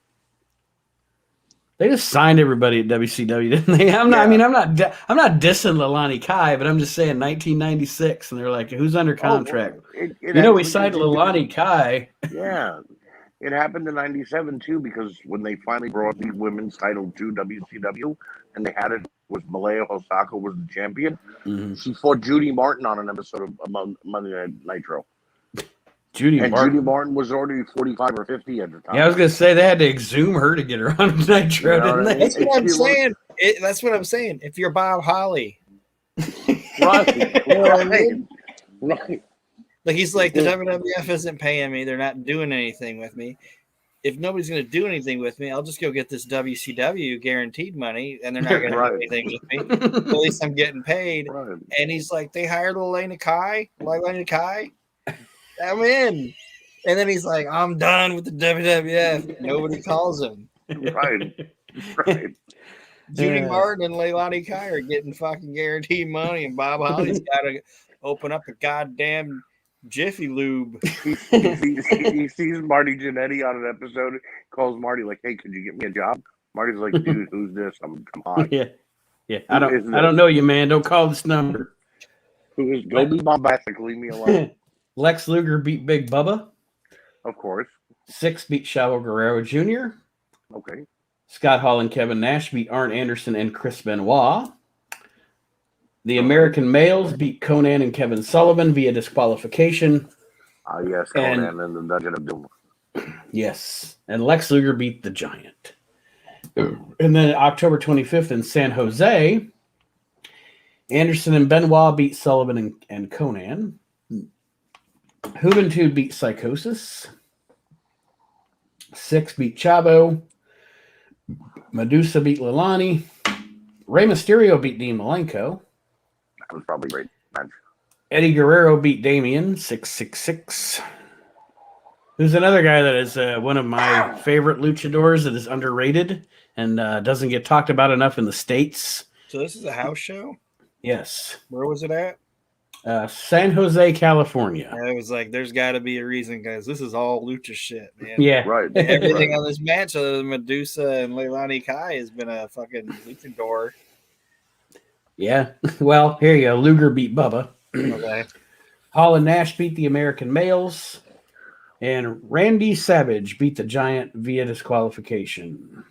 Speaker 1: They just signed everybody at WCW, didn't they? I'm not dissing Leilani Kai, but I'm just saying 1996, and they're like, "Who's under contract?" We signed Leilani Kai.
Speaker 2: Yeah, it happened in '97 too, because when they finally brought the women's title to WCW, and they had it with Malaya Hosaka was the champion. Mm-hmm. She fought Judy Martin on an episode of Monday Night Nitro. Judy Martin was already 45 or 50 at the time.
Speaker 1: Yeah, I was going to say they had to exhume her to get her on Nitro, didn't they?
Speaker 3: That's what I'm saying. That's what I'm saying. If you're Bob Holly.
Speaker 2: Right. Right.
Speaker 3: Like he's like, the WWF isn't paying me. They're not doing anything with me. If nobody's going to do anything with me, I'll just go get this WCW guaranteed money, and they're not going to do anything with me. At least I'm getting paid. Right. And he's like, they hired Leilani Kai. I'm in. And then he's like, I'm done with the WWF. Nobody calls him.
Speaker 2: Right.
Speaker 3: Judy Martin and Leilani Kai are getting fucking guaranteed money, and Bob Holly's got to open up a goddamn Jiffy Lube.
Speaker 2: He sees Marty Jannetty on an episode, calls Marty like, "Hey, could you get me a job?" Marty's like, "Dude, who's this? I'm hot."
Speaker 1: Yeah. I don't know you, man. Don't call this number.
Speaker 2: Who is? Go be bombastic. Leave me alone.
Speaker 1: Lex Luger beat Big Bubba.
Speaker 2: Of course.
Speaker 1: Six beat Chavo Guerrero Jr.
Speaker 2: Okay.
Speaker 1: Scott Hall and Kevin Nash beat Arn Anderson and Chris Benoit. The American males beat Conan and Kevin Sullivan via disqualification.
Speaker 2: Yes, Conan and the Dungeon of Doom.
Speaker 1: Yes, and Lex Luger beat the Giant. And then October 25th in San Jose, Anderson and Benoit beat Sullivan and Conan. Juventud beat Psychosis. Six beat Chavo. Medusa beat Leilani. Rey Mysterio beat Dean Malenko.
Speaker 2: That was probably great match.
Speaker 1: Eddie Guerrero beat Damien. 666. Who's another guy that is one of my favorite luchadors that is underrated and doesn't get talked about enough in the States.
Speaker 3: So this is a house show?
Speaker 1: Yes.
Speaker 3: Where was it at?
Speaker 1: San Jose, California.
Speaker 3: I was like, there's got to be a reason, guys. This is all lucha shit, man.
Speaker 1: Yeah.
Speaker 2: Right.
Speaker 3: Everything on this match other than Medusa and Leilani Kai has been a fucking luchador.
Speaker 1: Yeah. Well, here you go. Luger beat Bubba.
Speaker 3: Okay.
Speaker 1: Hall and Nash beat the American males. And Randy Savage beat the Giant via disqualification.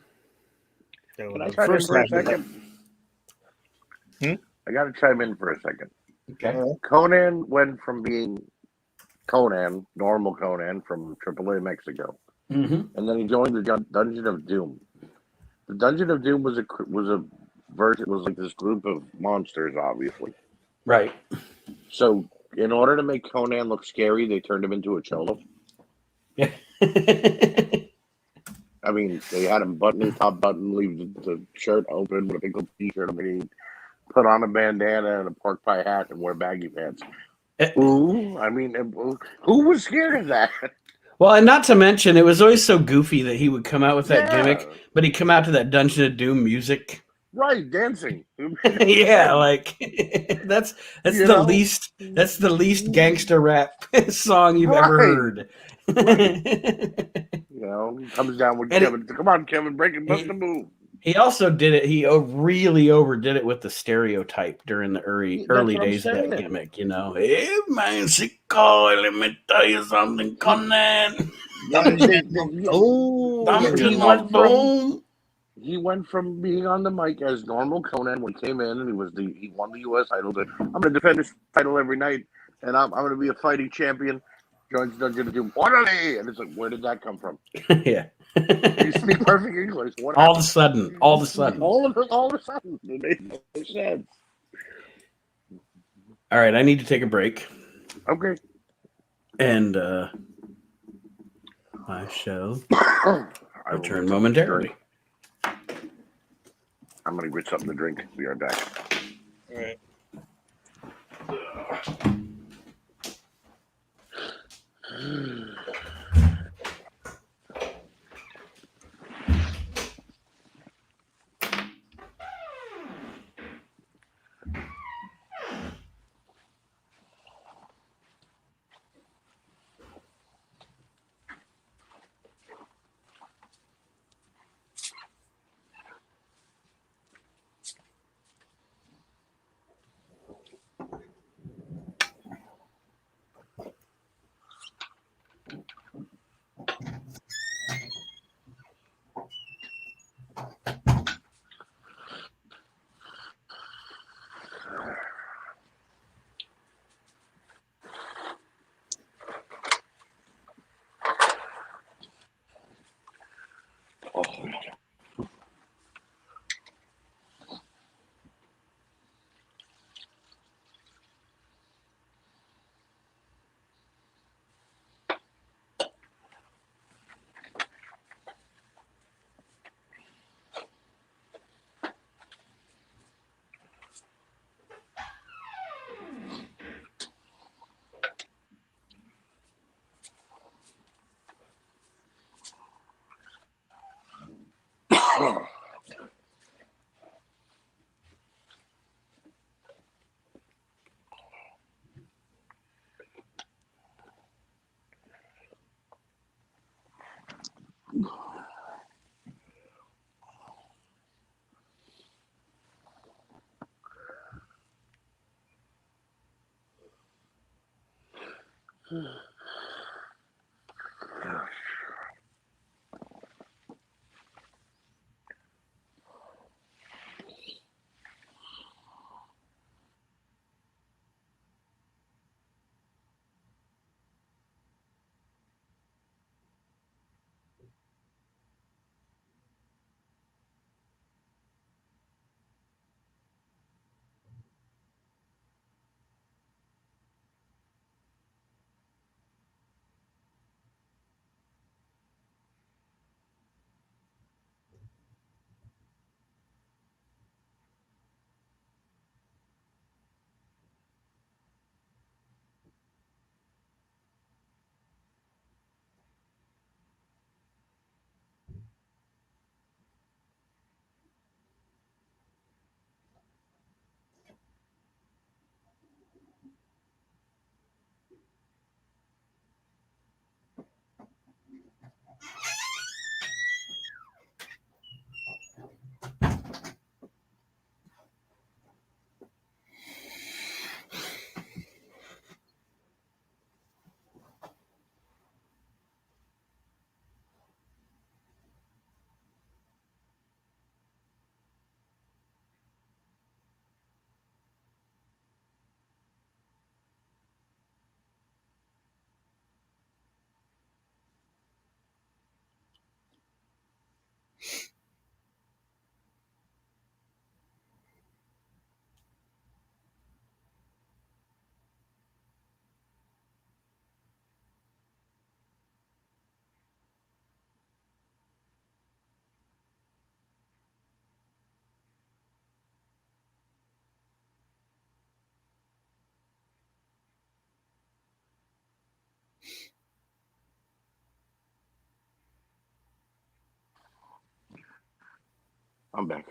Speaker 2: Can I chime in for a second? I got to chime in for a second.
Speaker 1: Okay.
Speaker 2: Conan went from being Conan, normal Conan from AAA Mexico, and then he joined the Dungeon of Doom. The Dungeon of Doom was like this group of monsters, obviously.
Speaker 1: Right.
Speaker 2: So, in order to make Conan look scary, they turned him into a cholo.
Speaker 1: Yeah.
Speaker 2: I mean, they had him button his top button, leave the shirt open with a big old t-shirt underneath. Put on a bandana and a pork pie hat and wear baggy pants. Who was scared of that?
Speaker 1: Well, and not to mention, it was always so goofy that he would come out with that
Speaker 2: Yeah.
Speaker 1: gimmick, but he'd come out to that Dungeon of Doom music.
Speaker 2: Right, dancing.
Speaker 1: Yeah, like that's
Speaker 2: You
Speaker 1: the
Speaker 2: know?
Speaker 1: least gangster rap song you've ever
Speaker 2: Right.
Speaker 1: heard.
Speaker 2: Right. You know, comes down with
Speaker 1: And
Speaker 2: Kevin. Come on, Kevin, break it, bust the move.
Speaker 1: he also did it. He really overdid it with the stereotype during the
Speaker 2: That's
Speaker 1: early
Speaker 2: what I'm
Speaker 1: days of that
Speaker 2: saying.
Speaker 1: gimmick. You know, hey man, Chico, let me tell you something, Conan.
Speaker 2: He went from being on the mic as normal Conan when he came in, and he won the U.S. title. That I'm going to defend this title every night, and I'm going to be a fighting champion. Jones Dungeon to do orderly, and it's like, where did that come from?
Speaker 1: Yeah.
Speaker 2: You speak perfect English. What
Speaker 1: all of a sudden.
Speaker 2: all of a sudden, it made no sense.
Speaker 1: All right, I need to take a break.
Speaker 2: Okay.
Speaker 1: And I shall return momentarily.
Speaker 2: I'm going to get something to drink. We are back.
Speaker 3: All right.
Speaker 2: Oh. I'm back.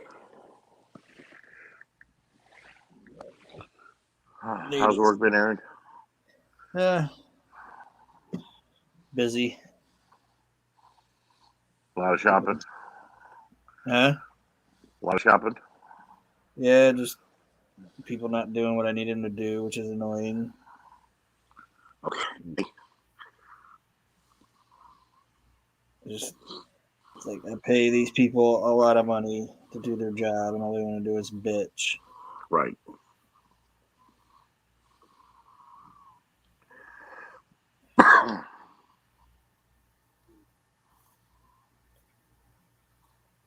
Speaker 2: How's work been, Aaron?
Speaker 3: Busy.
Speaker 2: A lot of shopping.
Speaker 3: Huh?
Speaker 2: A lot of shopping.
Speaker 3: Yeah, just people not doing what I need them to do, which is annoying.
Speaker 2: Okay.
Speaker 3: It's like I pay these people a lot of money to do their job, and all they want to do is bitch.
Speaker 2: Right.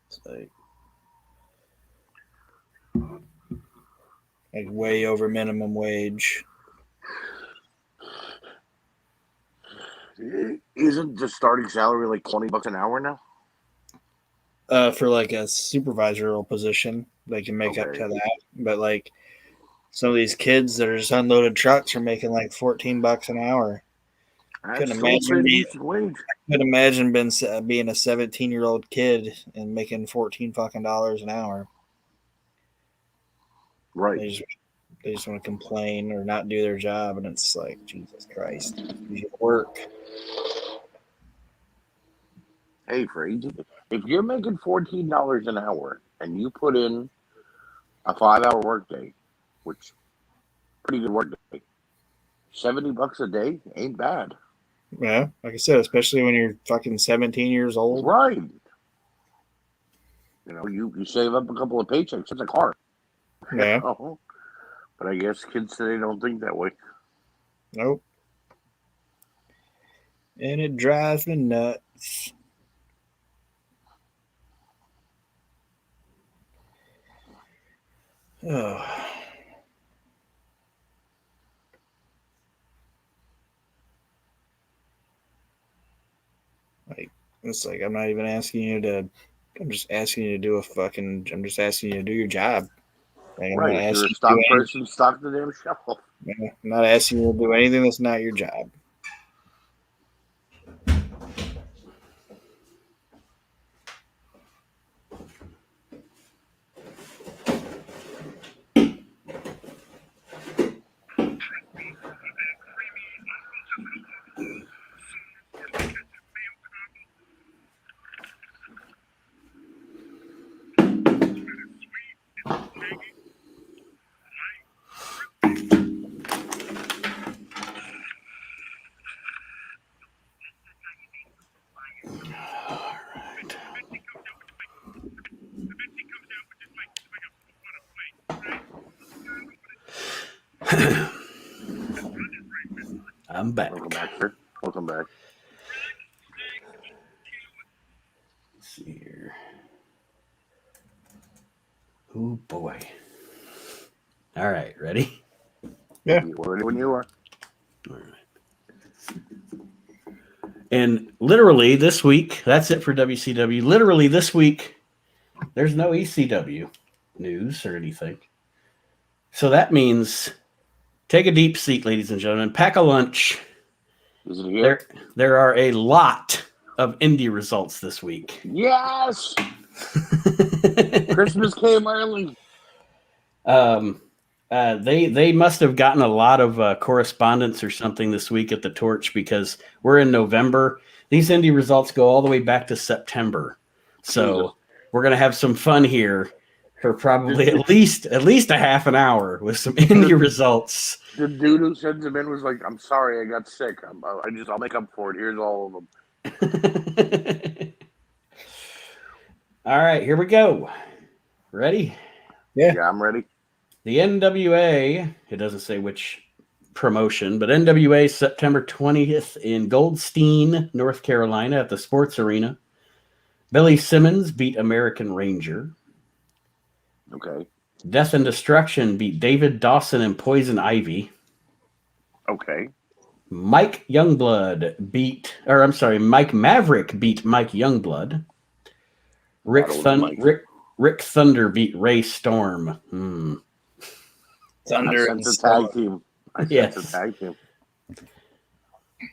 Speaker 3: It's like way over minimum wage.
Speaker 2: Isn't the starting salary like $20 an hour now?
Speaker 3: For like a supervisorial position, they can make up to that. But like some of these kids that are just unloaded trucks are making like $14 an hour.
Speaker 2: Couldn't imagine
Speaker 3: being a 17-year-old kid and making $14 an hour.
Speaker 2: Right.
Speaker 3: They just want to complain or not do their job, and it's like, Jesus Christ, you work.
Speaker 2: Hey, if you're making $14 an hour and you put in a 5-hour workday, which pretty good workday, $70 a day ain't bad.
Speaker 3: Yeah, like I said, especially when you're fucking 17 years old.
Speaker 2: Right. You know, you save up a couple of paychecks. It's a car.
Speaker 3: Yeah.
Speaker 2: You know? But I guess kids today don't think that way.
Speaker 3: Nope. And it drives me nuts. Oh. Like, it's like I'm not even asking you to. I'm just asking you to do I'm just asking you to do your job. Like,
Speaker 2: right. If you're a stock person, stock the damn shelf.
Speaker 3: I'm not asking you to do anything that's not your job.
Speaker 1: I'm back.
Speaker 2: Welcome back, sir. Welcome back.
Speaker 1: Let's see here. Oh boy. All right, ready?
Speaker 3: Yeah.
Speaker 2: We're ready when you are.
Speaker 1: All right. And literally this week, that's it for WCW. Literally this week, there's no ECW news or anything. So that means take a deep seat, ladies and gentlemen. Pack a lunch.
Speaker 2: Is it here?
Speaker 1: There are a lot of indie results this week.
Speaker 2: Yes! Christmas came early.
Speaker 1: They must have gotten a lot of correspondence or something this week at the Torch because we're in November. These indie results go all the way back to September. So we're going to have some fun here for probably at least a half an hour with some indie results.
Speaker 2: The dude who sends them in was like, "I'm sorry, I got sick. I'll make up for it. Here's all of them."
Speaker 1: All right, here we go. Ready?
Speaker 2: Yeah, I'm ready.
Speaker 1: The NWA, it doesn't say which promotion, but NWA September 20th in Goldstein, North Carolina at the Sports Arena. Billy Simmons beat American Ranger.
Speaker 2: Okay.
Speaker 1: Death and Destruction beat David Dawson and Poison Ivy.
Speaker 2: Okay.
Speaker 1: Mike Maverick beat Mike Youngblood. Rick Thunder beat Ray Storm.
Speaker 3: Thunder
Speaker 2: and tag team.
Speaker 1: Yes.
Speaker 2: A tag team.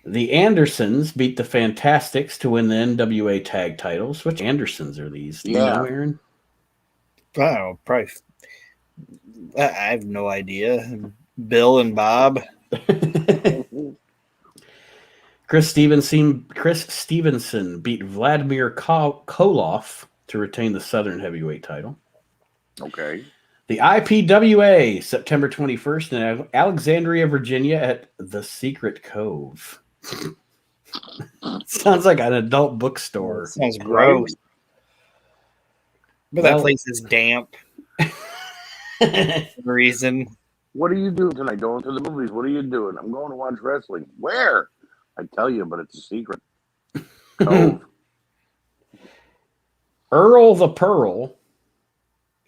Speaker 1: The Andersons beat the Fantastics to win the NWA tag titles. Which Andersons are these? Do you know, Aaron?
Speaker 3: I don't know, probably. I have no idea. Bill and Bob.
Speaker 1: Chris Stevenson beat Vladimir Koloff to retain the Southern Heavyweight title.
Speaker 2: Okay.
Speaker 1: The IPWA, September 21st in Alexandria, Virginia at the Secret Cove. Sounds like an adult bookstore.
Speaker 3: Sounds gross. But that place is damp. Reason.
Speaker 2: What are you doing tonight? Going to the movies? What are you doing? I'm going to watch wrestling. Where? I tell you, but it's a secret. Cove.
Speaker 1: Earl the Pearl.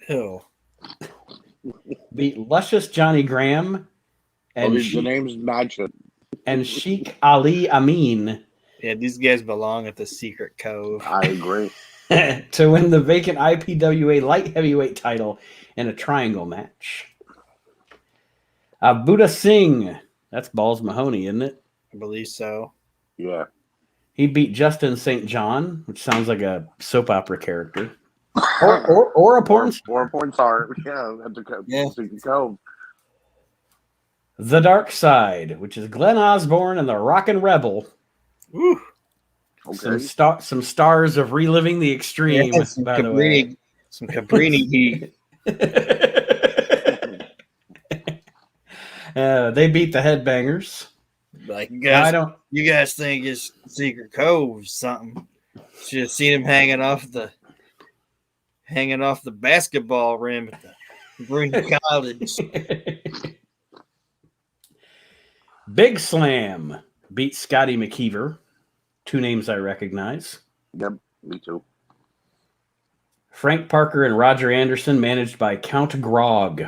Speaker 3: Ew.
Speaker 1: Beat Luscious Johnny Graham
Speaker 2: And the names match it.
Speaker 1: And Sheikh Ali Amin.
Speaker 3: Yeah, these guys belong at the Secret Cove.
Speaker 2: I agree.
Speaker 1: To win the vacant IPWA light heavyweight title in a triangle match. Buddha Singh. That's Balls Mahoney, isn't it?
Speaker 3: I believe so.
Speaker 2: Yeah.
Speaker 1: He beat Justin St. John, which sounds like a soap opera character. Or a porn star.
Speaker 2: Or a porn star. Yeah, at the Secret Cove.
Speaker 1: The Dark Side, which is Glenn Osborne and the Rockin' Rebel.
Speaker 3: Woo.
Speaker 2: Okay.
Speaker 1: Some stars of Reliving the Extreme, by the way.
Speaker 3: Some Cabrini heat.
Speaker 1: They beat the Headbangers.
Speaker 3: Like, you guys think it's Secret Cove something? Should have seen him hanging off the basketball rim at the Green College.
Speaker 1: Big Slam beat Scotty McKeever. Two names I recognize.
Speaker 2: Yep, me too.
Speaker 1: Frank Parker and Roger Anderson, managed by Count Grog,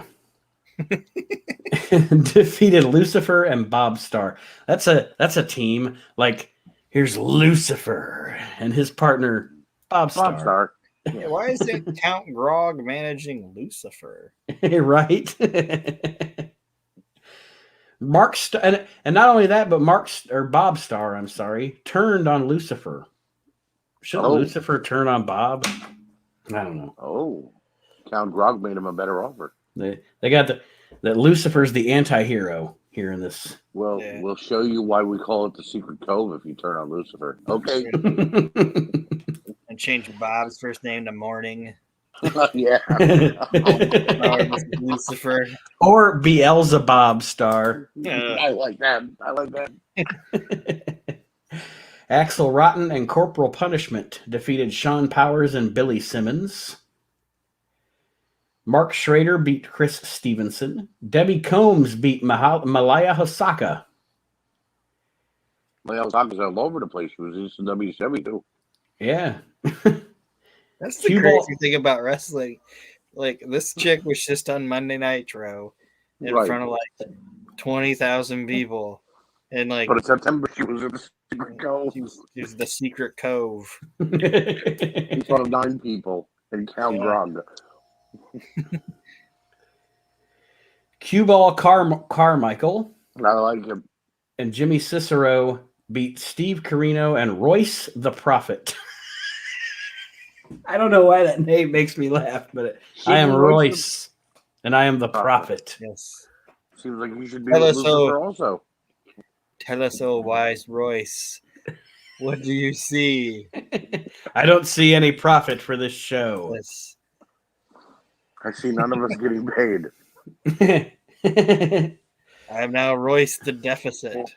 Speaker 1: defeated Lucifer and Bob Starr. That's a team. Like, here's Lucifer and his partner Bob Starr.
Speaker 3: Yeah, why is it Count Grog managing Lucifer?
Speaker 1: Right. And not only that, but Bob Starr, I'm sorry, turned on Lucifer. Should Lucifer turn on Bob? I don't know.
Speaker 2: Oh, Count Grog made him a better offer.
Speaker 1: They got that Lucifer's the anti-hero here in this.
Speaker 2: Well, we'll show you why we call it the Secret Cove if you turn on Lucifer. Okay.
Speaker 3: And change Bob's first name to Morning.
Speaker 2: Yeah.
Speaker 3: Lucifer.
Speaker 1: Or Beelzebub Star.
Speaker 2: I like that.
Speaker 1: Axel Rotten and Corporal Punishment defeated Sean Powers and Billy Simmons. Mark Schrader beat Chris Stevenson. Debbie Combs beat Malaya Hosaka.
Speaker 2: Malaya Hosaka's all over the place. She was in WCW too.
Speaker 1: Yeah.
Speaker 3: That's the crazy thing about wrestling. Like, this chick was just on Monday Nitro in front of like 20,000 people. And like,
Speaker 2: but in September she was in the Secret Cove.
Speaker 3: She was the Secret Cove.
Speaker 2: In front of 9 people and Count Grog.
Speaker 1: Cue Ball Carmichael.
Speaker 2: I like him.
Speaker 1: And Jimmy Cicero beat Steve Carino and Royce the Prophet. I don't know why that name makes me laugh, but I am Royce, and I am the Prophet.
Speaker 3: Yes.
Speaker 2: Seems like you should be Lucifer also.
Speaker 3: Tell us, oh wise Royce, what do you see?
Speaker 1: I don't see any profit for this show.
Speaker 3: Yes.
Speaker 2: I see none of us getting paid.
Speaker 3: I am now Royce the Deficit.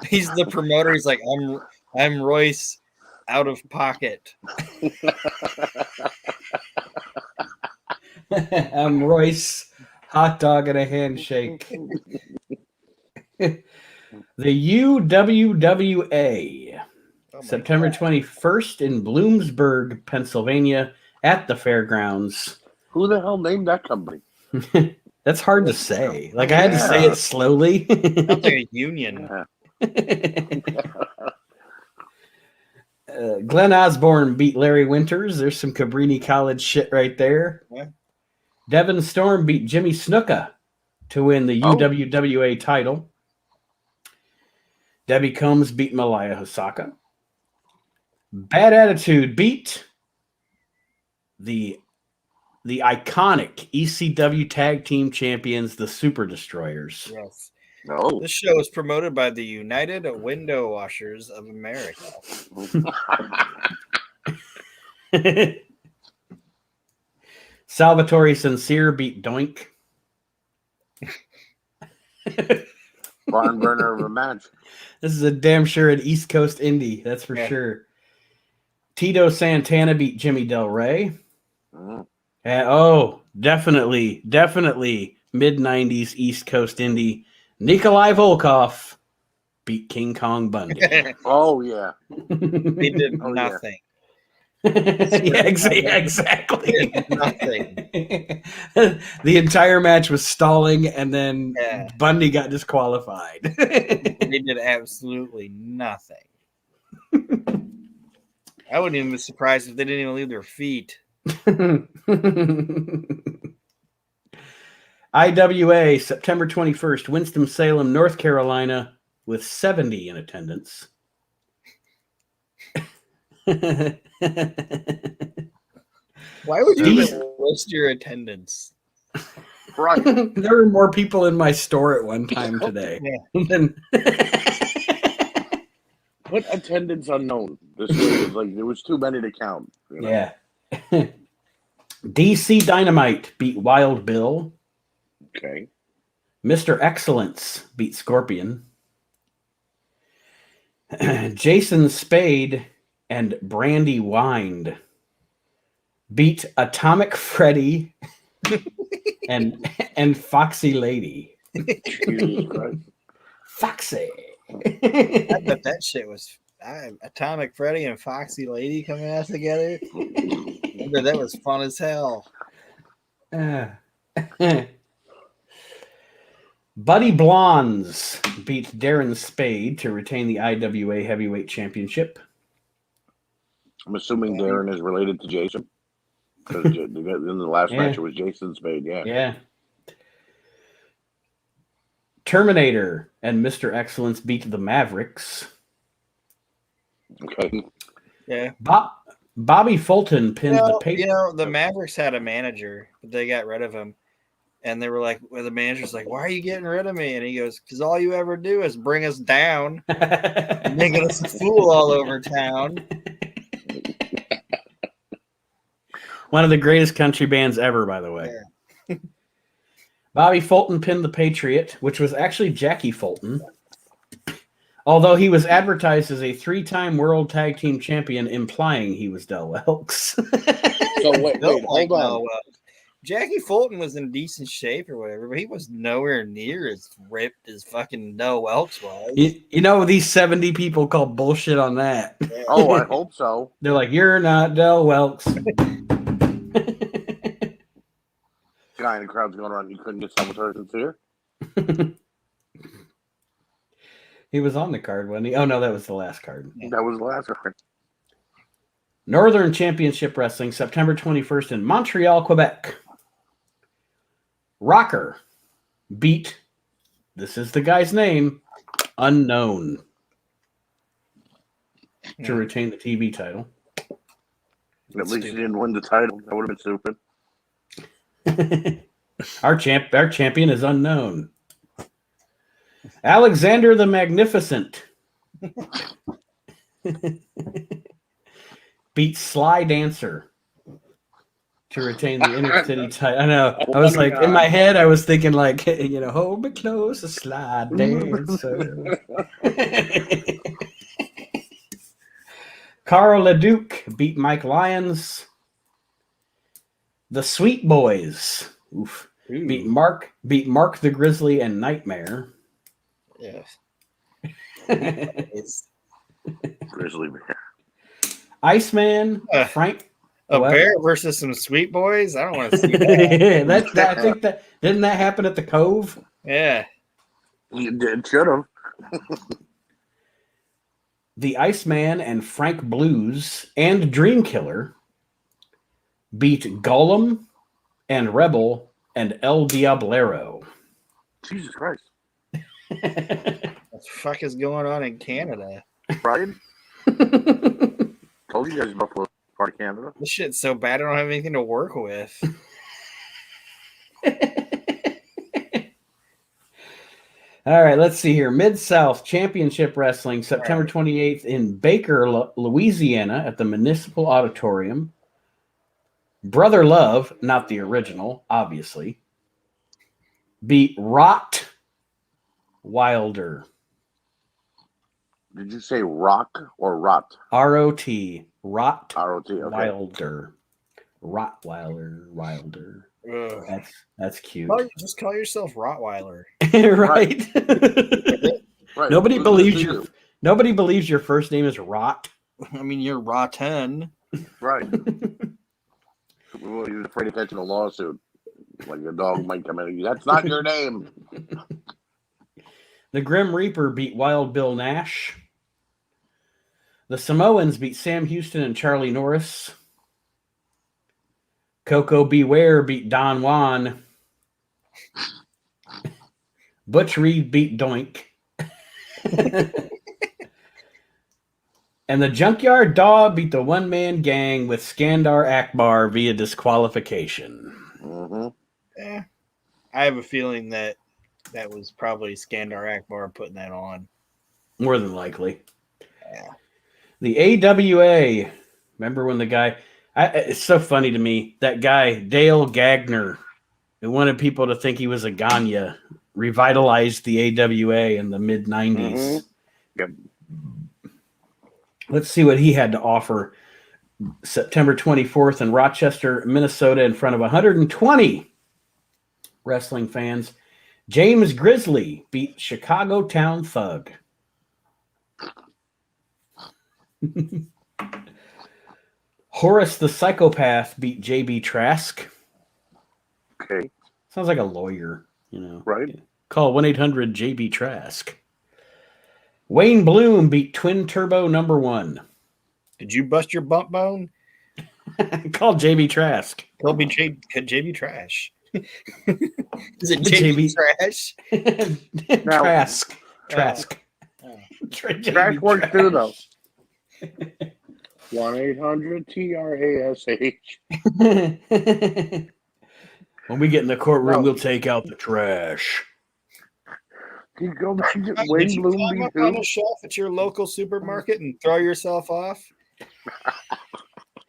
Speaker 3: He's the promoter. He's like, I'm Royce out of pocket.
Speaker 1: I'm Royce hot dog and a handshake. The UWWA, September 21st in Bloomsburg, Pennsylvania, at the fairgrounds.
Speaker 2: Who the hell named that company?
Speaker 1: That's hard to say. Like, I had to say it slowly.
Speaker 3: Sounds like a union.
Speaker 1: Glenn Osborne beat Larry Winters. There's some Cabrini College shit right there.
Speaker 3: Yeah.
Speaker 1: Devin Storm beat Jimmy Snuka to win the UWWA title. Debbie Combs beat Malaya Hosaka. Bad Attitude beat the iconic ECW Tag Team Champions, the Super Destroyers.
Speaker 3: Yes.
Speaker 2: No.
Speaker 3: This show is promoted by the United Window Washers of America.
Speaker 1: Salvatore Sincere beat Doink.
Speaker 2: Barn burner of a match.
Speaker 1: This is a damn sure an East Coast indie, that's for sure. Tito Santana beat Jimmy Del Rey. And definitely mid-90s East Coast indie. Nikolai Volkov beat King Kong Bundy.
Speaker 2: Oh, yeah.
Speaker 3: He did nothing.
Speaker 1: Yeah, exactly.
Speaker 3: Nothing.
Speaker 1: The entire match was stalling, and then Bundy got disqualified.
Speaker 3: They did absolutely nothing. I wouldn't even be surprised if they didn't even leave their feet.
Speaker 1: IWA, September 21st, Winston-Salem, North Carolina, with 70 in attendance.
Speaker 3: Why would you even list your attendance?
Speaker 2: Right.
Speaker 1: There were more people in my store at one time today.
Speaker 2: What attendance unknown? This was like there was too many to count. You know?
Speaker 1: Yeah. DC Dynamite beat Wild Bill.
Speaker 2: Okay.
Speaker 1: Mr. Excellence beat Scorpion. Jason Spade and Brandy Wind beat Atomic Freddy and Foxy Lady.
Speaker 2: Jesus Christ.
Speaker 1: Foxy.
Speaker 3: I bet that shit was Atomic Freddy and Foxy Lady coming out together. I bet that was fun as hell.
Speaker 1: Buddy Blondes beat Darren Spade to retain the IWA Heavyweight Championship.
Speaker 2: I'm assuming Darren is related to Jason. Because in the last match, it was Jason Spade,
Speaker 1: Yeah. Terminator and Mr. Excellence beat the Mavericks.
Speaker 2: Okay.
Speaker 3: Yeah.
Speaker 1: Bobby Fulton pinned the Patriots.
Speaker 3: The Mavericks had a manager, but they got rid of him. And they were like, the manager's like, why are you getting rid of me? And he goes, because all you ever do is bring us down, making us a fool all over town.
Speaker 1: One of the greatest country bands ever, by the way. Yeah. Bobby Fulton pinned the Patriot, which was actually Jackie Fulton. Although he was advertised as a 3-time World Tag Team Champion, implying he was Del Welks.
Speaker 2: So wait, hold on.
Speaker 3: Jackie Fulton was in decent shape or whatever, but he was nowhere near as ripped as fucking Del Welks was.
Speaker 1: You know, these 70 people call bullshit on that.
Speaker 3: Yeah.
Speaker 2: Oh, I hope so.
Speaker 1: They're like, you're not Del Welks.
Speaker 2: Guy in the crowd's going around, you couldn't get Salvatore Sincere?
Speaker 1: He was on the card, wasn't he? Oh, no, that was the last card.
Speaker 2: That was the last card.
Speaker 1: Northern Championship Wrestling, September 21st in Montreal, Quebec. Rocker beat, this is the guy's name, Unknown, to retain the TV title.
Speaker 2: At least he didn't win the title. That would have been stupid.
Speaker 1: Our champion is Unknown. Alexander the Magnificent beat Sly Dancer to retain the Inner City title. I know. I was like, in my head, I was thinking like, hold me close, a Sly Dancer. Carl LeDuc beat Mike Lyons. The Sweet Boys beat Mark the Grizzly and Nightmare.
Speaker 3: Yes.
Speaker 2: Grizzly Bear.
Speaker 1: Iceman, Frank.
Speaker 3: Bear versus some Sweet Boys? I don't want to see that.
Speaker 1: I think that didn't that happen at the Cove?
Speaker 3: Yeah.
Speaker 2: It should have.
Speaker 1: The Iceman and Frank Blues and Dream Killer beat Gollum and Rebel and El Diablero.
Speaker 2: Jesus Christ.
Speaker 3: What the fuck is going on in Canada?
Speaker 2: Brian? Told you guys Buffalo. part of Canada.
Speaker 3: This shit's so bad I don't have anything to work with.
Speaker 1: All right, let's see here. Mid-South Championship Wrestling, September 28th in Baker, Louisiana at the Municipal Auditorium. Brother Love, not the original, obviously, beat Rot Wilder.
Speaker 2: Did you say rock or rot?
Speaker 1: R-O-T. Rot
Speaker 2: R-O-T, okay.
Speaker 1: Wilder. Wilder. That's cute.
Speaker 3: Just call yourself Rottweiler.
Speaker 1: Right.
Speaker 2: Right.
Speaker 1: Nobody believes your first name is Rot.
Speaker 3: I mean, you're Rotten.
Speaker 2: Right. Well, he was afraid to catch a lawsuit. Like a dog might come in. That's not your name.
Speaker 1: The Grim Reaper beat Wild Bill Nash. The Samoans beat Sam Houston and Charlie Norris. Coco Beware beat Don Juan. Butch Reed beat Doink. And the Junkyard Dog beat the one-man gang with Skandar Akbar via disqualification.
Speaker 2: Mm-hmm.
Speaker 3: I have a feeling that was probably Skandar Akbar putting that on.
Speaker 1: More than likely.
Speaker 3: Yeah.
Speaker 1: The AWA. Remember when the guy... it's so funny to me. That guy, Dale Gagner, who wanted people to think he was a Gagne, revitalized the AWA in the mid-90s.
Speaker 2: Mm-hmm. Yep.
Speaker 1: Let's see what he had to offer. September 24th in Rochester, Minnesota, in front of 120 wrestling fans. James Grizzly beat Chicago Town Thug. Horace the Psychopath beat JB Trask.
Speaker 2: Okay.
Speaker 1: Sounds like a lawyer, you know.
Speaker 2: Right.
Speaker 1: Call 1-800-JB Trask. Wayne Bloom beat Twin Turbo #1.
Speaker 3: Did you bust your bump bone?
Speaker 1: Call JB Trask.
Speaker 3: Call me JB Trash. Is it JB Trash?
Speaker 1: Trask. Trask.
Speaker 2: Trash works too, though. 1-800-TRASH.
Speaker 1: When we get in the courtroom, we'll take out the trash.
Speaker 2: Did you go
Speaker 3: Did you climb up on a shelf at your local supermarket and throw yourself off?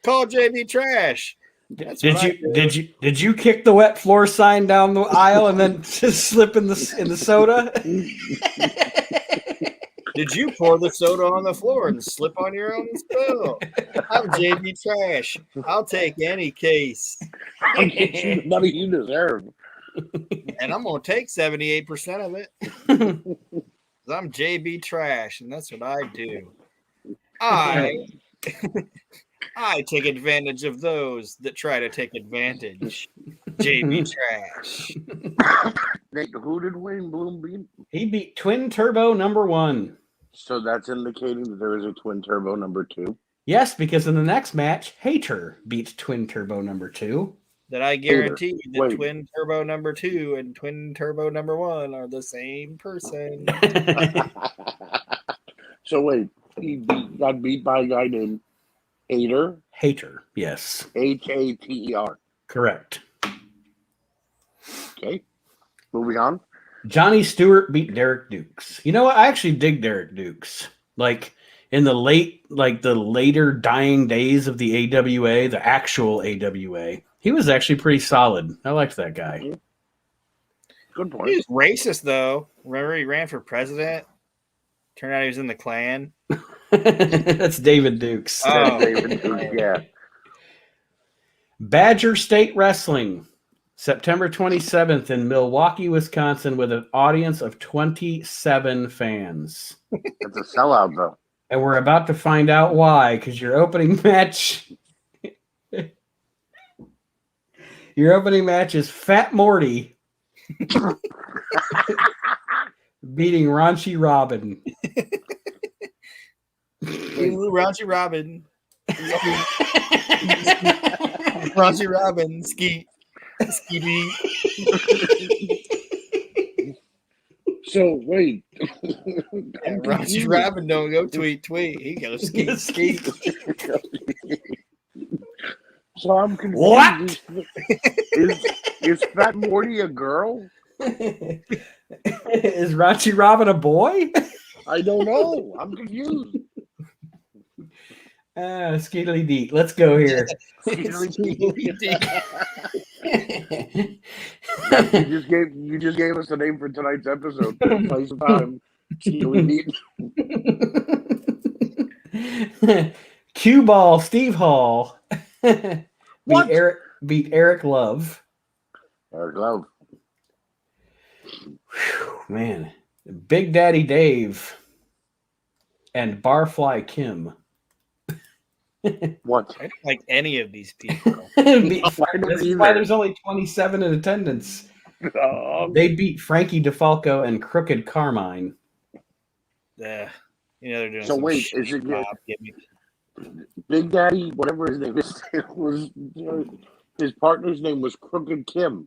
Speaker 3: Call JB Trash.
Speaker 1: Did you kick the wet floor sign down the aisle and then just slip in the soda?
Speaker 3: Did you pour the soda on the floor and slip on your own spill? I'm JB Trash. I'll take any case.
Speaker 2: I'll get you the money you deserve.
Speaker 3: And I'm going to take 78% of it. I'm JB Trash, and that's what I do. I take advantage of those that try to take advantage. JB Trash.
Speaker 2: Who did Wayne Bloom beat?
Speaker 1: He beat Twin Turbo #1.
Speaker 2: So that's indicating that there is a Twin Turbo #2?
Speaker 1: Yes, because in the next match, Hater beat Twin Turbo #2.
Speaker 3: That I guarantee that Twin Turbo #2 and Twin Turbo #1 are the same person.
Speaker 2: So wait, got beat by a guy named Hater?
Speaker 1: Hater, yes.
Speaker 2: Hater.
Speaker 1: Correct.
Speaker 2: Okay. Moving on.
Speaker 1: Johnny Stewart beat Derek Dukes. You know what? I actually dig Derek Dukes. Like in the later dying days of the AWA, the actual AWA, he was actually pretty solid. I liked that guy.
Speaker 2: Good point.
Speaker 3: He was racist, though. Remember, he ran for president. Turned out he was in the Klan.
Speaker 1: That's David Dukes.
Speaker 2: Oh, David Dukes, yeah.
Speaker 1: Badger State Wrestling, September 27th in Milwaukee, Wisconsin, with an audience of 27 fans.
Speaker 2: It's a sellout, though.
Speaker 1: And we're about to find out why, because your opening match is Fat Morty beating Raunchy Robin.
Speaker 3: Raunchy Robin. Raunchy Robin. Ski B.
Speaker 2: So wait.
Speaker 3: Raunchy Robin don't go tweet. He goes ski.
Speaker 2: So I'm confused.
Speaker 1: What?
Speaker 2: Is Fat Morty a girl?
Speaker 1: Is Raunchy Robin a boy?
Speaker 2: I don't know. I'm confused.
Speaker 1: Skeetily Deet. Let's go here.
Speaker 2: You just gave us the name for tonight's episode. Place of time. Skeetily
Speaker 1: Deet. Cue ball Steve Hall.
Speaker 2: What?
Speaker 1: Beat Eric Love.
Speaker 2: Eric Love.
Speaker 1: Whew, man. Big Daddy Dave and Barfly Kim.
Speaker 2: What?
Speaker 3: I don't like any of these people.
Speaker 1: That's why there's only 27 in attendance. They beat Frankie DeFalco and Crooked Carmine.
Speaker 3: They're doing
Speaker 2: so wait, is it Big Daddy, whatever his name is, his partner's name was Crooked Kim.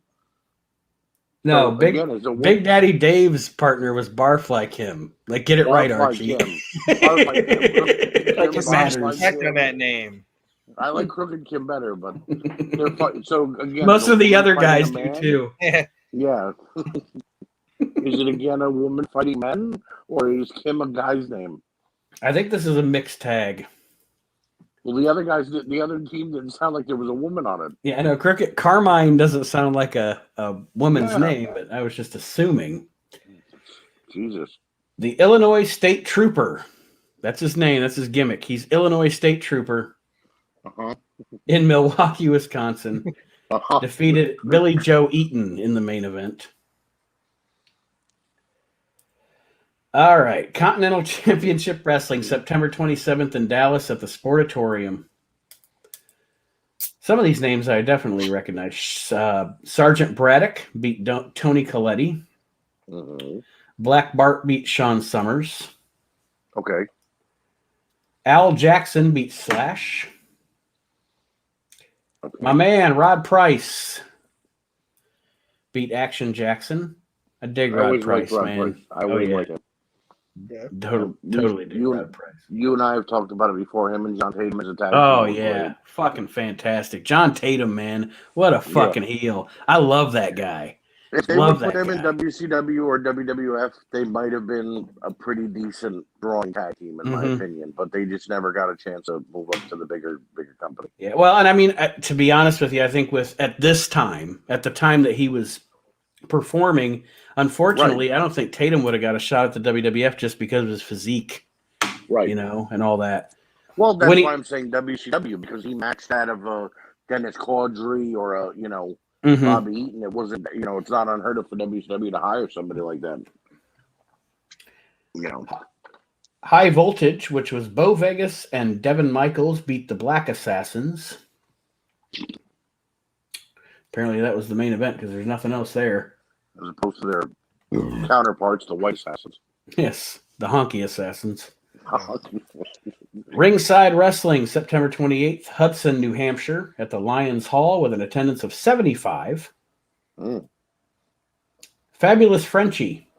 Speaker 1: No,
Speaker 2: so
Speaker 1: Big Daddy Dave's partner was Barfly Kim. Like, get it right, Archie.
Speaker 2: Barfly Kim.
Speaker 1: Like it matters.
Speaker 3: Check on that name.
Speaker 2: I like Crooked Kim better, but they're so again.
Speaker 1: Most of the other guys do too.
Speaker 2: Yeah. Is it again a woman fighting men, or is Kim a guy's name?
Speaker 1: I think this is a mixed tag.
Speaker 2: Well, the other team didn't sound like there was a woman on it.
Speaker 1: Yeah, I know. Crooked Carmine doesn't sound like a woman's name, but I was just assuming.
Speaker 2: Jesus.
Speaker 1: The Illinois State Trooper. That's his name. That's his gimmick. He's Illinois State Trooper in Milwaukee, Wisconsin. Defeated Billy Joe Eaton in the main event. All right. Continental Championship Wrestling, September 27th in Dallas at the Sportatorium. Some of these names I definitely recognize. Sergeant Braddock beat Tony Coletti. Black Bart beat Sean Summers.
Speaker 2: Okay.
Speaker 1: Al Jackson beat Slash. Okay. My man, Rod Price beat Action Jackson. I dig Rod Price, man.
Speaker 2: I always like him.
Speaker 1: Yeah. Totally dig Rod Price.
Speaker 2: You and I have talked about it before, him and John Tatum as a tag team.
Speaker 1: Oh, yeah. Fucking fantastic. John Tatum, man. What a fucking heel. I love that guy.
Speaker 2: If they would put him in WCW or WWF, they might have been a pretty decent drawing tag team, in my opinion. But they just never got a chance to move up to the bigger company.
Speaker 1: Yeah, well, and I mean, to be honest with you, I think at the time that he was performing, unfortunately, I don't think Tatum would have got a shot at the WWF just because of his physique,
Speaker 2: right?
Speaker 1: And all that.
Speaker 2: Well, that's why I'm saying WCW, because he matched that of Dennis Caudry or Bobby Eaton. It wasn't, it's not unheard of for WCW to hire somebody like that.
Speaker 1: High Voltage, which was Bo Vegas and Devin Michaels, beat the Black Assassins. Apparently that was the main event because there's nothing else there.
Speaker 2: As opposed to their counterparts, the White Assassins.
Speaker 1: Yes, the Honky Assassins. Ringside Wrestling, September 28th, Hudson, New Hampshire, at the Lions Hall with an attendance of 75. Fabulous Frenchie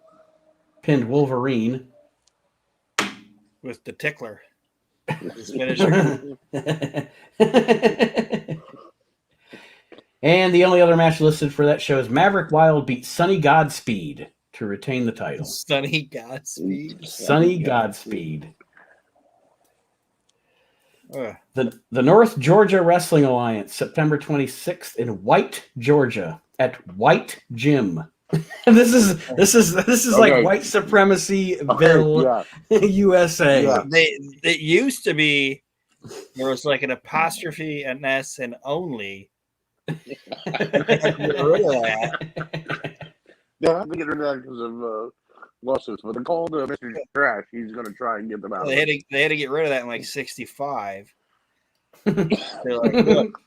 Speaker 1: pinned Wolverine.
Speaker 3: With the tickler.
Speaker 1: And the only other match listed for that show is Maverick Wild beat Sonny Godspeed to retain the title.
Speaker 3: Sonny Godspeed.
Speaker 1: Sonny Godspeed. The North Georgia Wrestling Alliance, September 26th in White, Georgia, at White Gym. This is like white supremacy bill, USA.
Speaker 3: Yeah. It used to be there was like an apostrophe, an S, and only.
Speaker 2: Get rid of that. They'll have to get rid of that because of lawsuits. But they're called Mr. Trash. He's going to try and get them out.
Speaker 3: They had to get rid of that in like 65. They're like, look,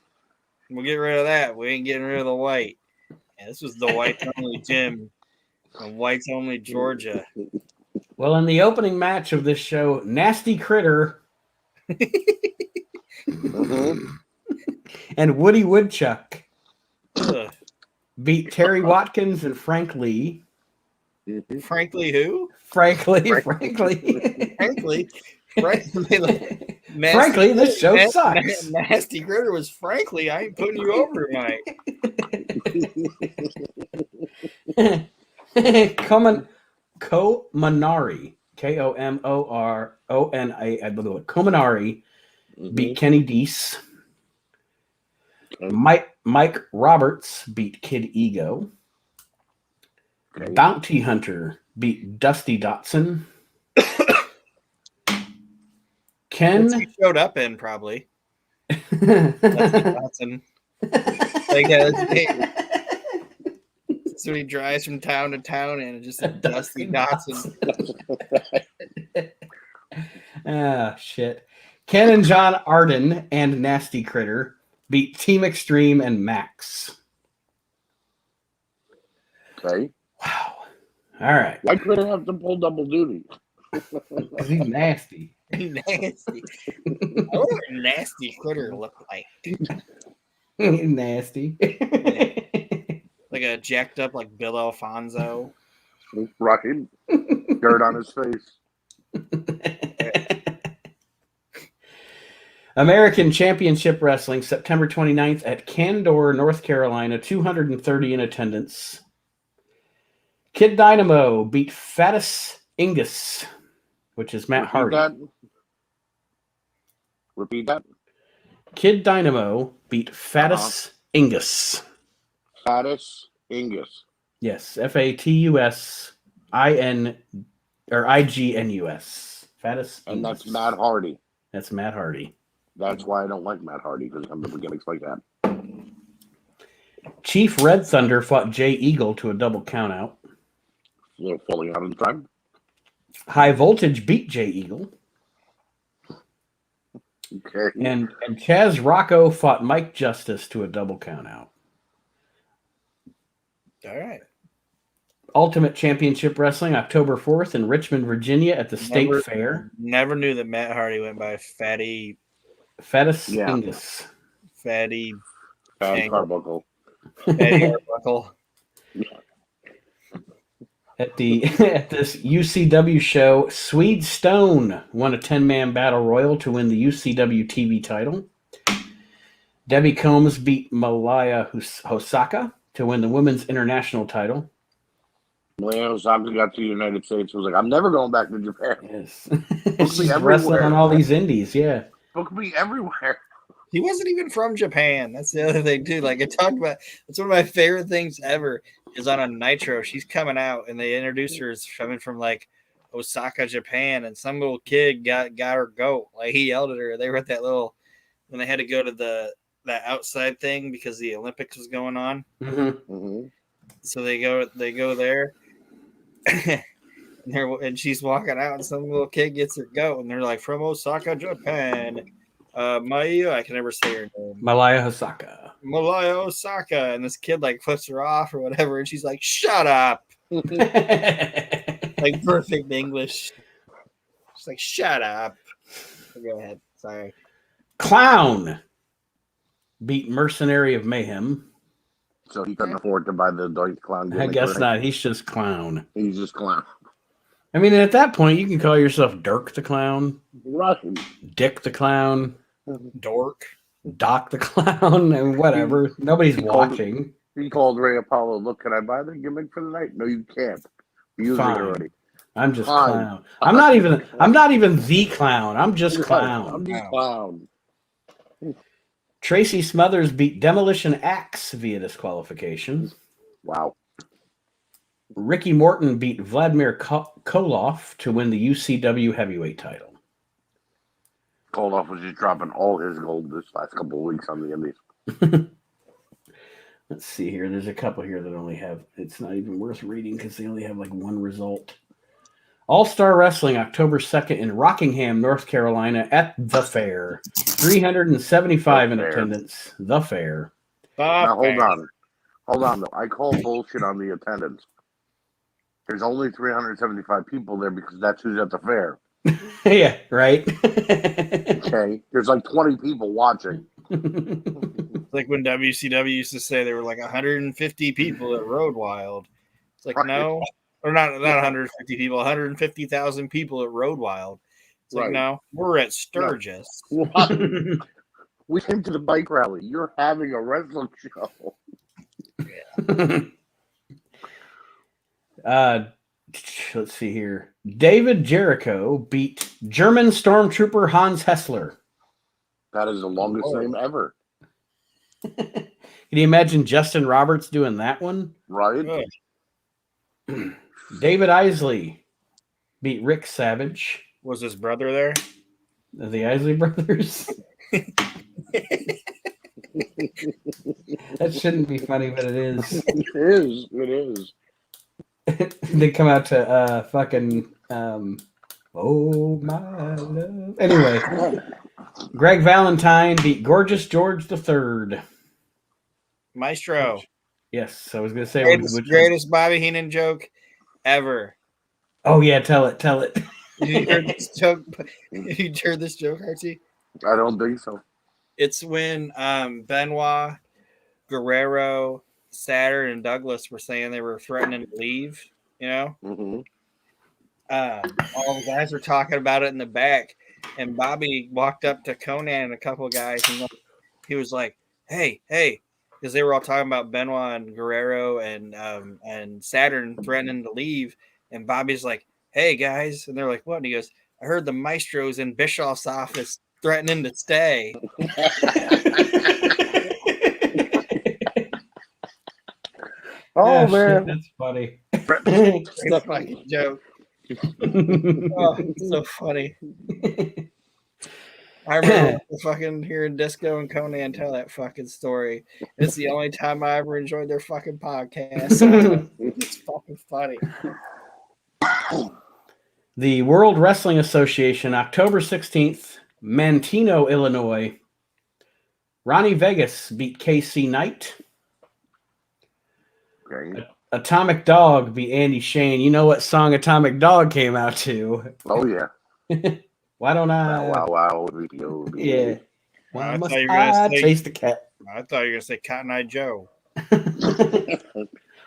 Speaker 3: we'll get rid of that. We ain't getting rid of the white. Yeah, this was the white only gym in Whites Only, Georgia.
Speaker 1: Well, in the opening match of this show, Nasty Critter and Woody Woodchuck beat Terry Watkins and Frank Lee.
Speaker 3: Frankly, who?
Speaker 1: Frankly. Frankly, this show sucks.
Speaker 3: Nasty Critter was frankly, I ain't putting you over, Mike.
Speaker 1: Komanari, Komanari beat Kenny Deese.
Speaker 2: Okay.
Speaker 1: Mike Roberts beat Kid Ego.
Speaker 2: Okay.
Speaker 1: Bounty Hunter beat Dusty Dotson. Ken
Speaker 3: he showed up in probably. Dusty Dotson. So he drives from town to town and just a Dusty Dotson.
Speaker 1: Shit. Ken and John Arden and Nasty Critter beat Team Extreme and Max.
Speaker 2: Okay.
Speaker 1: Wow. All right.
Speaker 2: Why couldn't have to pull double duty?
Speaker 1: Because he's nasty.
Speaker 3: Nasty. I wonder what Nasty Critter looked like.
Speaker 1: Nasty.
Speaker 3: Like a jacked up like Bill Alfonso.
Speaker 2: Rocking dirt on his face.
Speaker 1: American Championship Wrestling, September 29th at Candor, North Carolina, 230 in attendance. Kid Dynamo beat Fatus Ingus, which is Matt Hardy.
Speaker 2: Repeat that.
Speaker 1: Kid Dynamo beat Fatus Ingus.
Speaker 2: Fatus Ingus.
Speaker 1: Yes, FATUSIN or IGNUS. Fatus Ingus.
Speaker 2: And that's Matt Hardy.
Speaker 1: That's Matt Hardy.
Speaker 2: That's why I don't like Matt Hardy, because he comes up with gimmicks like that.
Speaker 1: Chief Red Thunder fought Jay Eagle to a double countout.
Speaker 2: A little falling out of time.
Speaker 1: High Voltage beat Jay Eagle.
Speaker 2: Okay.
Speaker 1: And Chaz Rocco fought Mike Justice to a double countout.
Speaker 3: All right.
Speaker 1: Ultimate Championship Wrestling, October 4th in Richmond, Virginia at the State Fair.
Speaker 3: Never knew that Matt Hardy went by
Speaker 1: Fatus Ingus.
Speaker 3: Fatty
Speaker 2: Carbuncle.
Speaker 3: Fatty Arbuckle.
Speaker 1: At this UCW show, Swede Stone won a 10-man battle royal to win the UCW TV title. Debbie Combs beat Malaya Hosaka to win the women's international title.
Speaker 2: Malaya Hosaka got to the United States. Was like, I'm never going back to Japan.
Speaker 1: Yes, she's wrestling on all these indies. Yeah,
Speaker 2: book me everywhere.
Speaker 3: He wasn't even from Japan. That's the other thing too. Like I talked about, it's one of my favorite things ever. Is on a Nitro. She's coming out, and they introduced her as coming from like Osaka, Japan, and some little kid got her goat. Like he yelled at her. They were at that little when they had to go to that outside thing because the Olympics was going on.
Speaker 1: Mm-hmm. Mm-hmm.
Speaker 3: So they go there, and she's walking out, and some little kid gets her goat, and they're like from Osaka, Japan. Maya, I can never say her name.
Speaker 1: Malaya Hosaka.
Speaker 3: Malaya Osaka, and this kid like flips her off or whatever, and she's like, "Shut up!" Like perfect English. She's like, "Shut up." Go ahead. Sorry.
Speaker 1: Clown beat Mercenary of Mayhem.
Speaker 2: So he couldn't afford to buy the Dark Clown.
Speaker 1: I guess not. He's just Clown.
Speaker 2: He's just Clown.
Speaker 1: I mean, at that point, you can call yourself Dirk the Clown,
Speaker 2: Russian.
Speaker 1: Dick the Clown,
Speaker 3: Dork,
Speaker 1: Doc the Clown, and whatever. Nobody's watching.
Speaker 2: He called Ray Apollo. Look, can I buy the gimmick for the night? No, you can't. You used it already.
Speaker 1: I'm just Clown. I'm not even the Clown. I'm just Clown.
Speaker 2: I'm just Clown.
Speaker 1: Tracy Smothers beat Demolition Axe via disqualification.
Speaker 2: Wow.
Speaker 1: Ricky Morton beat Vladimir Koloff to win the UCW heavyweight title.
Speaker 2: Koloff was just dropping all his gold this last couple of weeks on the Indies.
Speaker 1: Let's see here. There's a couple here that only have, it's not even worth reading because they only have like one result. All-Star Wrestling, October 2nd in Rockingham, North Carolina at The Fair. 375 in attendance. The Fair.
Speaker 2: Now, hold on, though. I call bullshit on the attendance. There's only 375 people there because that's who's at the fair.
Speaker 1: Yeah, right.
Speaker 2: Okay. There's like 20 people watching.
Speaker 3: Like when WCW used to say there were like 150 people at Road Wild. It's like, no. Or not 150 people, 150,000 people at Road Wild. It's like, no, we're at Sturgis.
Speaker 2: No. We came to the bike rally. You're having a wrestling show.
Speaker 1: Let's see here. David Jericho beat German stormtrooper Hans Hessler.
Speaker 2: That is the longest name ever.
Speaker 1: Can you imagine Justin Roberts doing that one?
Speaker 2: Right.
Speaker 1: David Isley beat Rick Savage.
Speaker 3: Was his brother there?
Speaker 1: The Isley brothers. That shouldn't be funny, but it is.
Speaker 2: It is.
Speaker 1: They come out to fucking oh my love. Anyway, Greg Valentine beat Gorgeous George III.
Speaker 3: Maestro.
Speaker 1: Yes, I was gonna say
Speaker 3: greatest Bobby Heenan joke ever.
Speaker 1: Oh yeah, tell it.
Speaker 3: You heard this joke? You heard this joke, Archie?
Speaker 2: I don't think so.
Speaker 3: It's when Benoit, Guerrero, Saturn, and Douglas were saying they were threatening to leave. You know, all the guys were talking about it in the back, and Bobby walked up to Conan and a couple of guys, and he was like, "Hey," because they were all talking about Benoit and Guerrero and Saturn threatening to leave, and Bobby's like, "Hey guys," and they're like, "What?" And he goes, "I heard the Maestro's in Bischoff's office threatening to stay."
Speaker 2: Oh man,
Speaker 1: shit, that's funny.
Speaker 3: It's a fucking joke. Oh, it's so funny. I remember fucking hearing Disco and Conan tell that fucking story. It's the only time I ever enjoyed their fucking podcast. It's fucking funny.
Speaker 1: The World Wrestling Association, October 16th, Manteno, Illinois. Ronnie Vegas beat KC Knight.
Speaker 2: Okay.
Speaker 1: Atomic Dog beat Andy Shane. You know what song Atomic Dog came out to?
Speaker 2: Oh yeah.
Speaker 1: Why don't I?
Speaker 2: Wow.
Speaker 1: Yeah.
Speaker 3: Why
Speaker 1: must I chase the cat?
Speaker 3: I thought you were gonna say Cotton Eye Joe.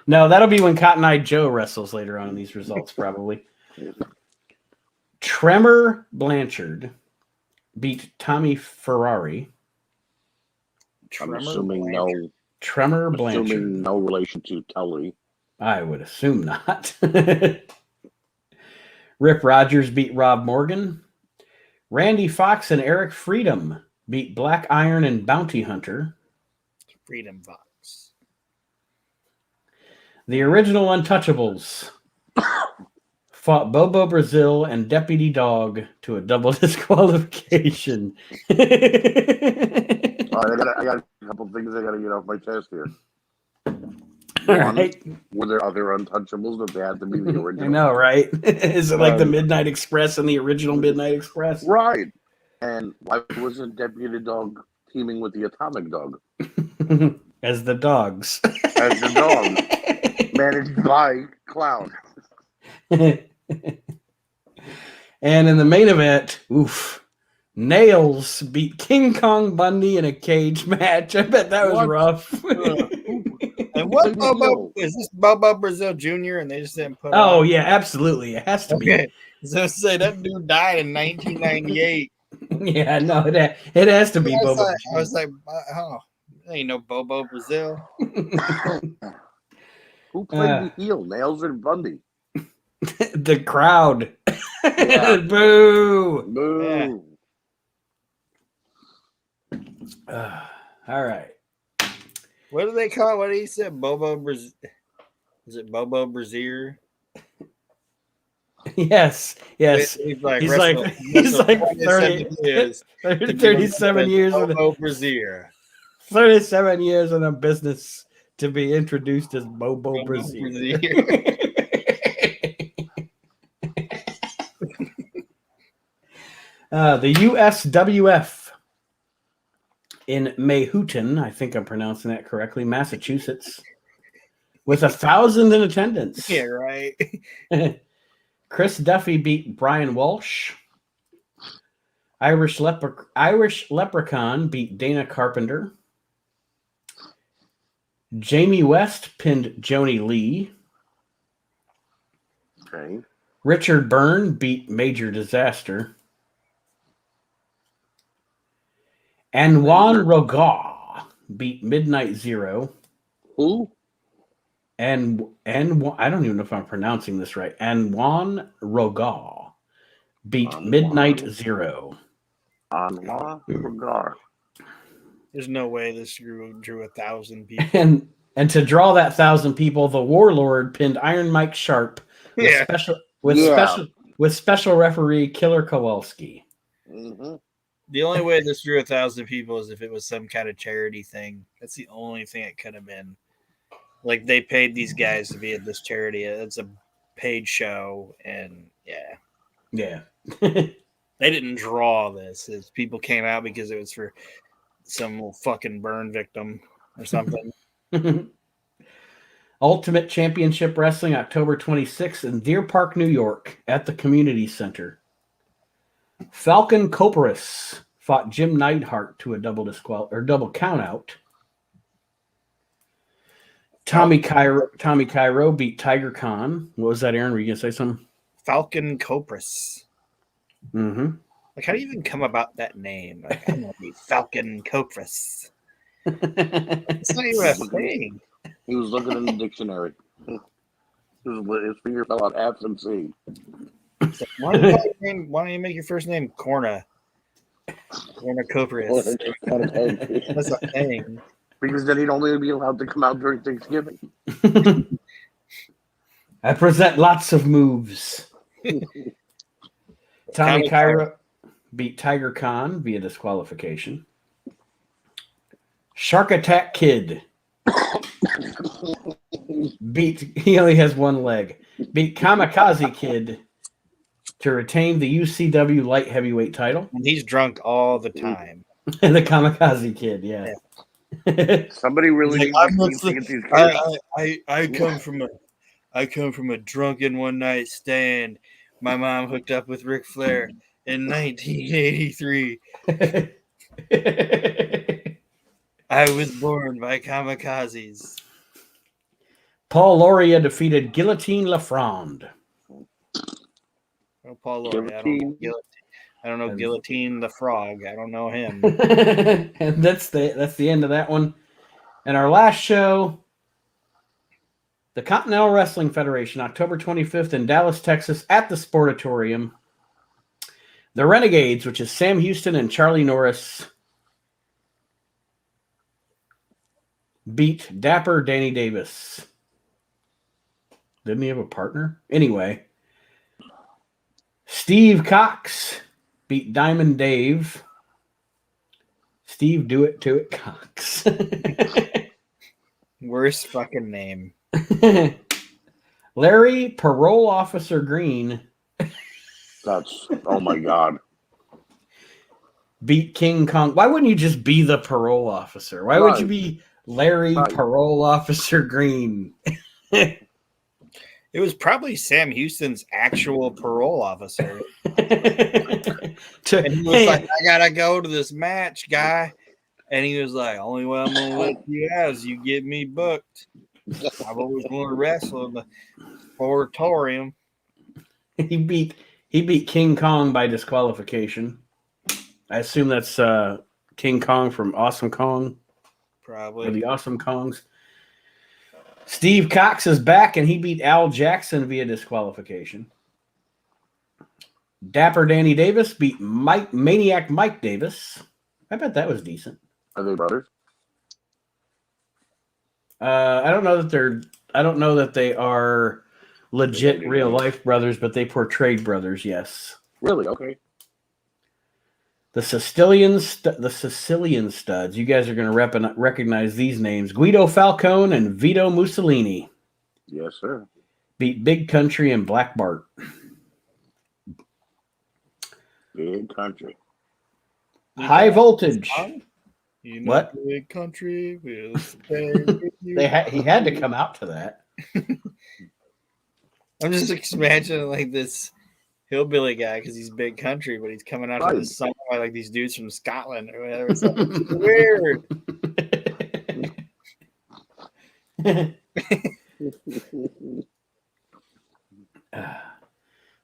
Speaker 1: No, that'll be when Cotton Eye Joe wrestles later on in these results, probably. Tremor Blanchard beat Tommy Ferrari.
Speaker 2: I'm assuming no.
Speaker 1: Tremor Blanchard.
Speaker 2: Assuming no relation to Tully.
Speaker 1: I would assume not. Rip Rogers beat Rob Morgan. Randy Fox and Eric Freedom beat Black Iron and Bounty Hunter.
Speaker 3: Freedom Fox.
Speaker 1: The original Untouchables fought Bobo Brazil and Deputy Dog to a double disqualification.
Speaker 2: All right, I got a couple things I got to get off my chest here.
Speaker 1: All right.
Speaker 2: Were there other Untouchables that they had to be the original?
Speaker 1: I know, right? Is it like the Midnight Express and the original Midnight Express?
Speaker 2: Right. And why wasn't Deputy Dog teaming with the Atomic Dog?
Speaker 1: As the dogs.
Speaker 2: As the dog. Managed by Clown.
Speaker 1: And in the main event, Nails beat King Kong Bundy in a cage match. I bet that was rough.
Speaker 3: And what Bobo is this? Bobo Brazil Jr. and they just didn't put.
Speaker 1: Oh yeah, absolutely. It has to be.
Speaker 3: So say that dude died in 1998.
Speaker 1: Yeah, no, it has to be Bobo.
Speaker 3: I was like, oh, there ain't no Bobo Brazil.
Speaker 2: Who played the heel? Nails or Bundy?
Speaker 1: The crowd.
Speaker 2: Yeah.
Speaker 1: Boo.
Speaker 2: Boo.
Speaker 1: Yeah. All right.
Speaker 3: What do they call it? What did he say? Bobo Brazil? Is it Bobo Brazier?
Speaker 1: Yes. He's like 37 years
Speaker 3: Bobo Brazier.
Speaker 1: 37 years in a business to be introduced as Bobo Brazier. The USWF in Mahouten, I think I'm pronouncing that correctly, Massachusetts, with 1,000 in attendance.
Speaker 3: Yeah, right.
Speaker 1: Chris Duffy beat Brian Walsh. Irish Leprechaun beat Dana Carpenter. Jamie West pinned Joni Lee.
Speaker 2: Okay.
Speaker 1: Richard Byrne beat Major Disaster. Anwan Rogar beat Midnight Zero.
Speaker 2: Who?
Speaker 1: And I don't even know if I'm pronouncing this right. Anwan Rogar beat Midnight Zero.
Speaker 2: Anwan Rogar.
Speaker 3: There's no way this drew 1,000 people.
Speaker 1: And to draw that 1,000 people, the Warlord pinned Iron Mike Sharp with special referee Killer Kowalski.
Speaker 2: Mm-hmm.
Speaker 3: The only way this drew 1,000 people is if it was some kind of charity thing. That's the only thing it could have been. Like they paid these guys to be at this charity. It's a paid show, and
Speaker 1: yeah.
Speaker 3: They didn't draw this. It's people came out because it was for some fucking burn victim or something.
Speaker 1: Ultimate Championship Wrestling, October 26th in Deer Park, New York, at the Community Center. Falcon Coparis fought Jim Neidhart to a double count out. Tommy Cairo beat Tiger Khan. What was that, Aaron? Were you gonna say something?
Speaker 3: Falcon Coparis.
Speaker 1: Mm-hmm.
Speaker 3: Like, how do you even come about that name? Like, I'm gonna be Falcon Coparis. It's not even a thing.
Speaker 2: He was looking in the dictionary. His finger fell on F and C.
Speaker 3: So why don't you make your first name Corna? Cornucopia. That's a thing.
Speaker 2: Because then he'd only be allowed to come out during Thanksgiving.
Speaker 1: I present lots of moves. Tommy Cairo beat Tiger Khan via disqualification. Shark Attack Kid he only has one leg. Beat Kamikaze Kid to retain the UCW light heavyweight title.
Speaker 3: And he's drunk all the time.
Speaker 1: The Kamikaze Kid, yeah.
Speaker 2: Somebody really needs to get these kids.
Speaker 3: I come from a drunken one night stand. My mom hooked up with Ric Flair in 1983. I was born by kamikazes.
Speaker 1: Paul Loria defeated Guillotine Lafronde.
Speaker 3: Oh, Paul Loria. I don't know Guillotine the Frog. I don't know him.
Speaker 1: And that's the end of that one. And our last show, the Continental Wrestling Federation, October 25th in Dallas, Texas, at the Sportatorium. The Renegades, which is Sam Houston and Charlie Norris, beat Dapper Danny Davis. Didn't he have a partner? Anyway, Steve Cox beat Diamond Dave. Steve Do It To It Cox.
Speaker 3: Worst fucking name.
Speaker 1: Larry Parole Officer Green.
Speaker 2: Oh my God.
Speaker 1: Beat King Kong. Why wouldn't you just be the parole officer? Why would you be Larry Parole Officer Green?
Speaker 3: It was probably Sam Houston's actual parole officer. And he was like, I gotta go to this match, guy. And he was like, only way I'm gonna let you out is you get me booked. I've always wanted to wrestle in the Sportatorium.
Speaker 1: He beat King Kong by disqualification. I assume that's King Kong from Awesome Kong.
Speaker 3: Probably.
Speaker 1: Or the Awesome Kongs. Steve Cox is back, and he beat Al Jackson via disqualification. Dapper Danny Davis beat Maniac Mike Davis. I bet that was decent.
Speaker 2: Are they brothers?
Speaker 1: I don't know that they are legit real life brothers, but they portrayed brothers. Yes.
Speaker 2: Really? Okay.
Speaker 1: The Sicilian Studs. You guys are going to recognize these names: Guido Falcone and Vito Mussolini.
Speaker 2: Yes, sir.
Speaker 1: Beat Big Country and Black Bart.
Speaker 2: Big Country.
Speaker 1: High Voltage.
Speaker 3: You know,
Speaker 1: what?
Speaker 3: Big Country will stay with you.
Speaker 1: He had to come out to that.
Speaker 3: I'm just imagining like this hillbilly guy because he's Big Country, but he's coming out to this song by like these dudes from Scotland or whatever. It's like, weird.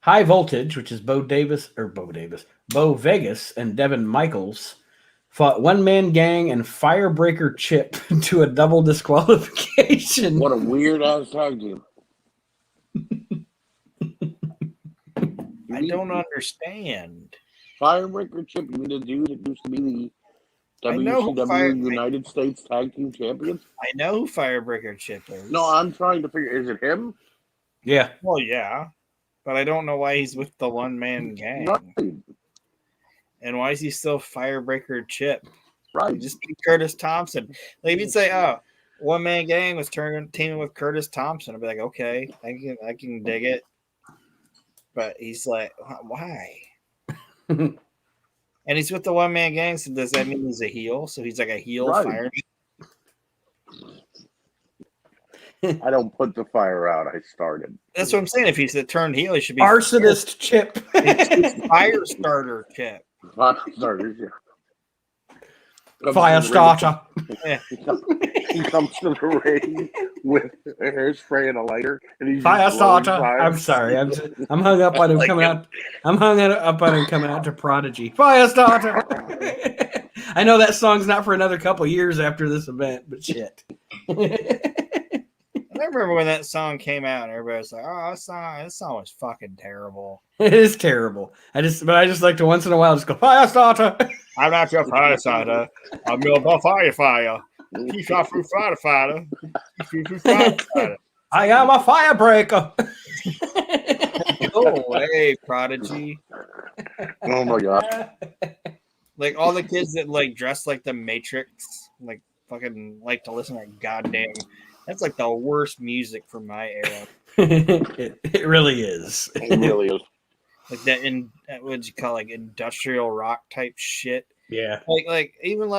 Speaker 1: High Voltage, which is Bo Vegas and Devin Michaels, fought One Man Gang and Firebreaker Chip to a double disqualification.
Speaker 2: What a weird ass tag team.
Speaker 3: I don't understand.
Speaker 2: Firebreaker Chip, you mean the dude that used to be the WCW United States Tag Team Champions?
Speaker 3: I know who Firebreaker Chip is.
Speaker 2: No, I'm trying to figure, is it him?
Speaker 1: Yeah.
Speaker 3: Well, yeah. But I don't know why he's with the One Man Gang.
Speaker 2: Right.
Speaker 3: And why is he still Firebreaker Chip?
Speaker 2: Right.
Speaker 3: Just be Curtis Thompson. Like if you'd say, "Oh, One Man Gang was teaming with Curtis Thompson," I'd be like, "Okay, I can dig it." But he's like, "Why?" And he's with the One Man Gang, so does that mean he's a heel? So he's like a heel fireman.
Speaker 2: I don't put the fire out. I started.
Speaker 3: That's what I'm saying. If he's a turned heel, he should be
Speaker 1: Arsonist Chip.
Speaker 3: It's Fire Starter Chip.
Speaker 2: Fire starters, yeah.
Speaker 1: Fire starter.
Speaker 3: Yeah.
Speaker 2: He comes to the ring with a hairspray and a lighter, and he's
Speaker 1: Fire starter. I'm sorry. I'm hung up on him coming out. I'm hung up on him coming out to Prodigy. Fire starter. I know that song's not for another couple years after this event, but shit.
Speaker 3: I remember when that song came out, and everybody was like, "Oh, that song was fucking terrible."
Speaker 1: It is terrible. I just like to once in a while just go fire starter.
Speaker 3: I'm not your fire starter. I'm your fire. Keep off through fighter.
Speaker 1: I am a firebreaker.
Speaker 3: Go away, Prodigy.
Speaker 2: Oh my god!
Speaker 3: Like all the kids that like dress like the Matrix, like fucking like to listen to that goddamn. That's like the worst music from my era.
Speaker 1: It really is.
Speaker 2: It really is.
Speaker 3: Like that what'd you call like industrial rock type shit.
Speaker 1: Yeah.
Speaker 3: Like even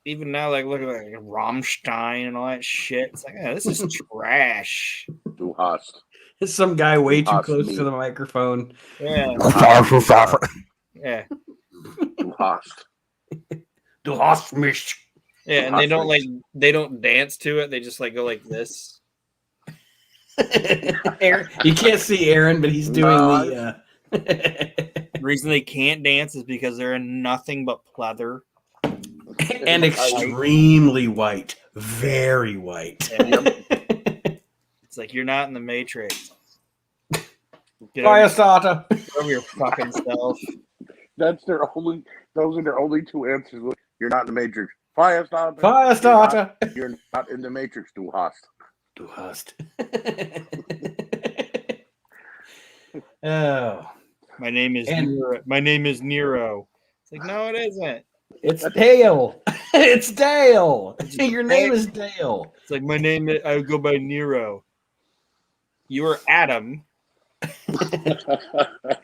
Speaker 3: even now, like look at like Rammstein and all that shit. It's like, this is trash.
Speaker 2: Du hast.
Speaker 1: It's some guy way too close to the microphone.
Speaker 3: Yeah. Yeah.
Speaker 2: Du hast.
Speaker 1: Du hast mich.
Speaker 3: Yeah, and they don't dance to it. They just like go like this.
Speaker 1: Aaron, you can't see Aaron, but he's doing the.
Speaker 3: The reason they can't dance is because they're in nothing but pleather
Speaker 1: and extremely white, very white.
Speaker 3: It's like you're not in the Matrix.
Speaker 1: Fire starter.
Speaker 3: Over your fucking self.
Speaker 2: Those are their only two answers. You're not in the Matrix. Fire starter.
Speaker 1: Fire starter.
Speaker 2: You're not in the Matrix. Du hast.
Speaker 1: Du hast. Oh.
Speaker 3: My name is Nero. My name is Nero. It's like, no, it isn't.
Speaker 1: It's Dale. It's Dale. Your name is Dale.
Speaker 3: It's like I go by Nero. You were Adam.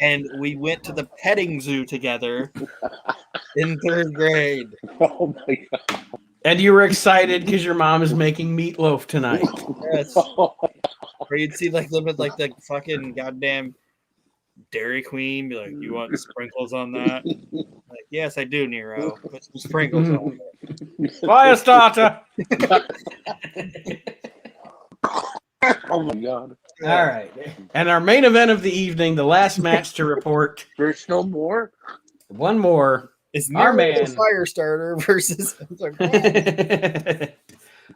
Speaker 3: And we went to the petting zoo together in 3rd grade.
Speaker 2: Oh my god.
Speaker 1: And you were excited because your mom is making meatloaf tonight.
Speaker 3: Yes. Or you'd see like them at like the fucking goddamn Dairy Queen, be like, "You want sprinkles on that?" Like, yes, I do, Nero. Put some sprinkles on it.
Speaker 1: Fire starter.
Speaker 2: Oh my god.
Speaker 1: All right. And our main event of the evening, the last match to report.
Speaker 2: There's no more?
Speaker 1: One more.
Speaker 3: Is Nero the fire starter versus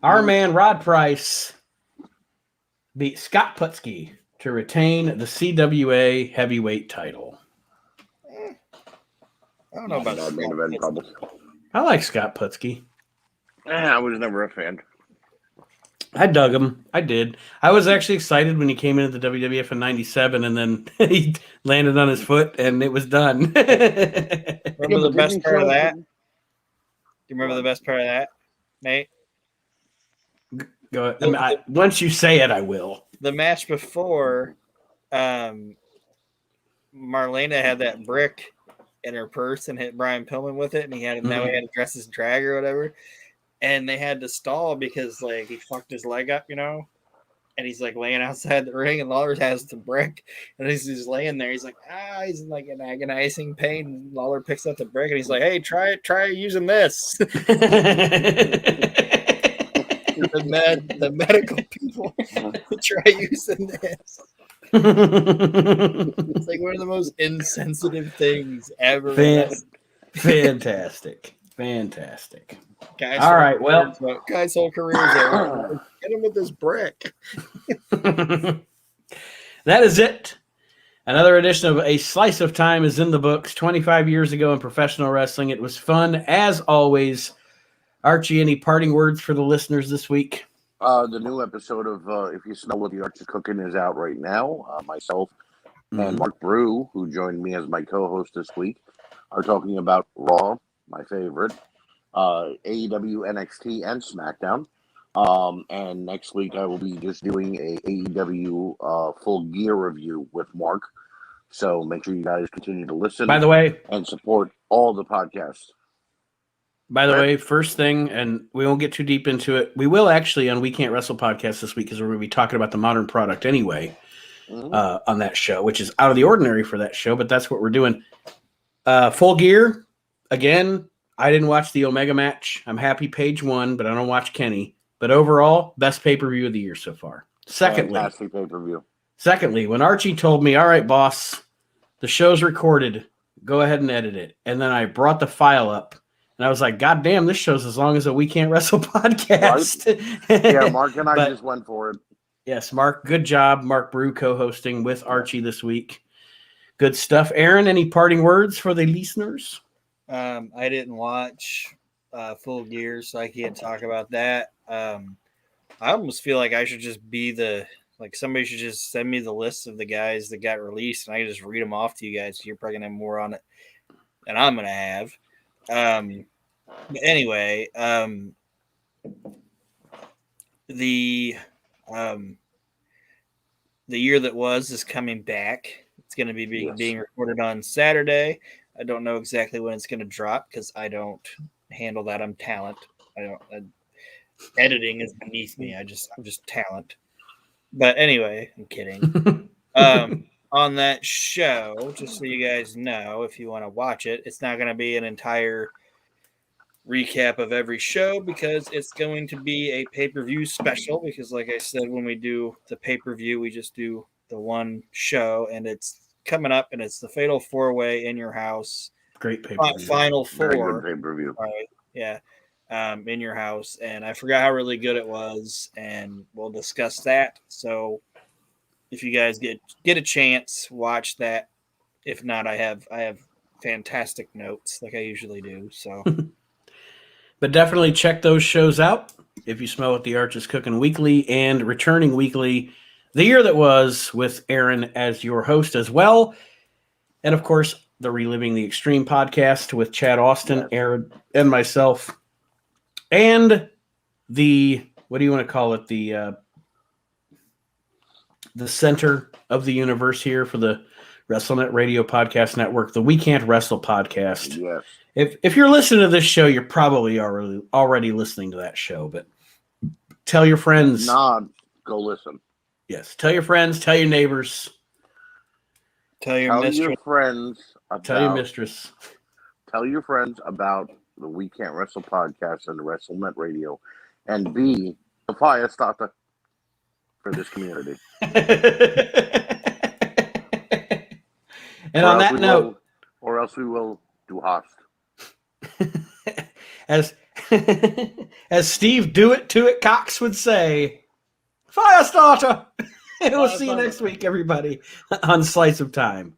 Speaker 1: our man Rod Price beat Scott Putski to retain the CWA heavyweight title.
Speaker 3: I don't know about that
Speaker 2: main event trouble.
Speaker 1: I like Scott Putski.
Speaker 2: I was never a fan.
Speaker 1: I dug him. I did. I was actually excited when he came into the WWF in '97, and then he landed on his foot, and it was done.
Speaker 3: Remember the best part of that? Do you remember the best part of that, Nate?
Speaker 1: Go ahead. Once you say it, I will.
Speaker 3: The match before, Marlena had that brick in her purse and hit Brian Pillman with it, and now he had to dress his drag or whatever. And they had to stall because like he fucked his leg up, and he's like laying outside the ring, and Lawler has the brick, and he's just laying there. He's like, he's in like an agonizing pain. And Lawler picks up the brick, and he's like, "Hey, try using this." The medical people try using this. It's like one of the most insensitive things ever.
Speaker 1: Fantastic.
Speaker 3: Guy's
Speaker 1: All right, well.
Speaker 3: Guy's whole career is over. Get him with this brick.
Speaker 1: That is it. Another edition of A Slice of Time is in the books. 25 years ago in professional wrestling. It was fun, as always. Archie, any parting words for the listeners this week?
Speaker 2: The new episode of If You Smell What the Arch is Cooking is out right now. Myself and Mark Brew, who joined me as my co-host this week, are talking about Raw, my favorite, AEW, NXT, and SmackDown. And next week I will be just doing a AEW Full Gear review with Mark. So make sure you guys continue to listen.
Speaker 1: By the way,
Speaker 2: and support all the podcasts.
Speaker 1: By the way, first thing, and we won't get too deep into it. We will actually on We Can't Wrestle podcast this week because we're going to be talking about the modern product anyway on that show, which is out of the ordinary for that show, but that's what we're doing. Full Gear, again, I didn't watch the Omega match. I'm happy Paige won, but I don't watch Kenny. But overall, best pay-per-view of the year so far.
Speaker 2: Fantastic pay-per-view.
Speaker 1: Secondly, when Archie told me, all right, boss, the show's recorded, go ahead and edit it. And then I brought the file up. And I was like, God damn, this show's as long as a We Can't Wrestle podcast.
Speaker 2: Right? Yeah, Mark and I just went for it.
Speaker 1: Yes, Mark, good job. Mark Brew co-hosting with Archie this week. Good stuff. Aaron, any parting words for the listeners?
Speaker 3: I didn't watch Full Gear, so I can't talk about that. I almost feel like I should just be somebody should just send me the list of the guys that got released, and I can just read them off to you guys. So you're probably going to have more on it than I'm going to have. But anyway, the year that was is coming back. It's going to be being recorded on Saturday. I don't know exactly when it's going to drop because I don't handle that. I'm talent. Editing is beneath me. I'm just talent. But anyway, I'm kidding. On that show, just so you guys know, if you want to watch it, it's not going to be an entire recap of every show because it's going to be a pay-per-view special. Because, like I said, when we do the pay-per-view, we just do the one show, and it's coming up, and it's the Fatal 4-Way in your house.
Speaker 1: Great pay-per-view.
Speaker 3: Final Four.
Speaker 2: Very good pay-per-view.
Speaker 3: Right, yeah. In your house, and I forgot how really good it was, and we'll discuss that. So if you guys get a chance, watch that. If not, I have fantastic notes like I usually do. So,
Speaker 1: but definitely check those shows out. If You Smell What the Arch is Cooking weekly and returning weekly, the year that was with Aaron as your host as well, and of course the Reliving the Extreme podcast with Chad Austin, Aaron, and myself, and the what do you want to call it the center of the universe here for the WrestleNet Radio Podcast Network, the We Can't Wrestle podcast.
Speaker 2: Yes.
Speaker 1: If you're listening to this show, you're probably already listening to that show, but tell your friends.
Speaker 2: Go listen.
Speaker 1: Yes, tell your friends, tell your neighbors.
Speaker 3: Tell your
Speaker 2: friends about,
Speaker 1: tell your mistress.
Speaker 2: Tell your friends about the We Can't Wrestle podcast and the WrestleNet Radio, and be the fire starter for this community.
Speaker 1: And on that note,
Speaker 2: or else we will do host.
Speaker 1: as Steve Do It To It Cox would say, fire starter. We'll see you next week, everybody, on Slice of Time.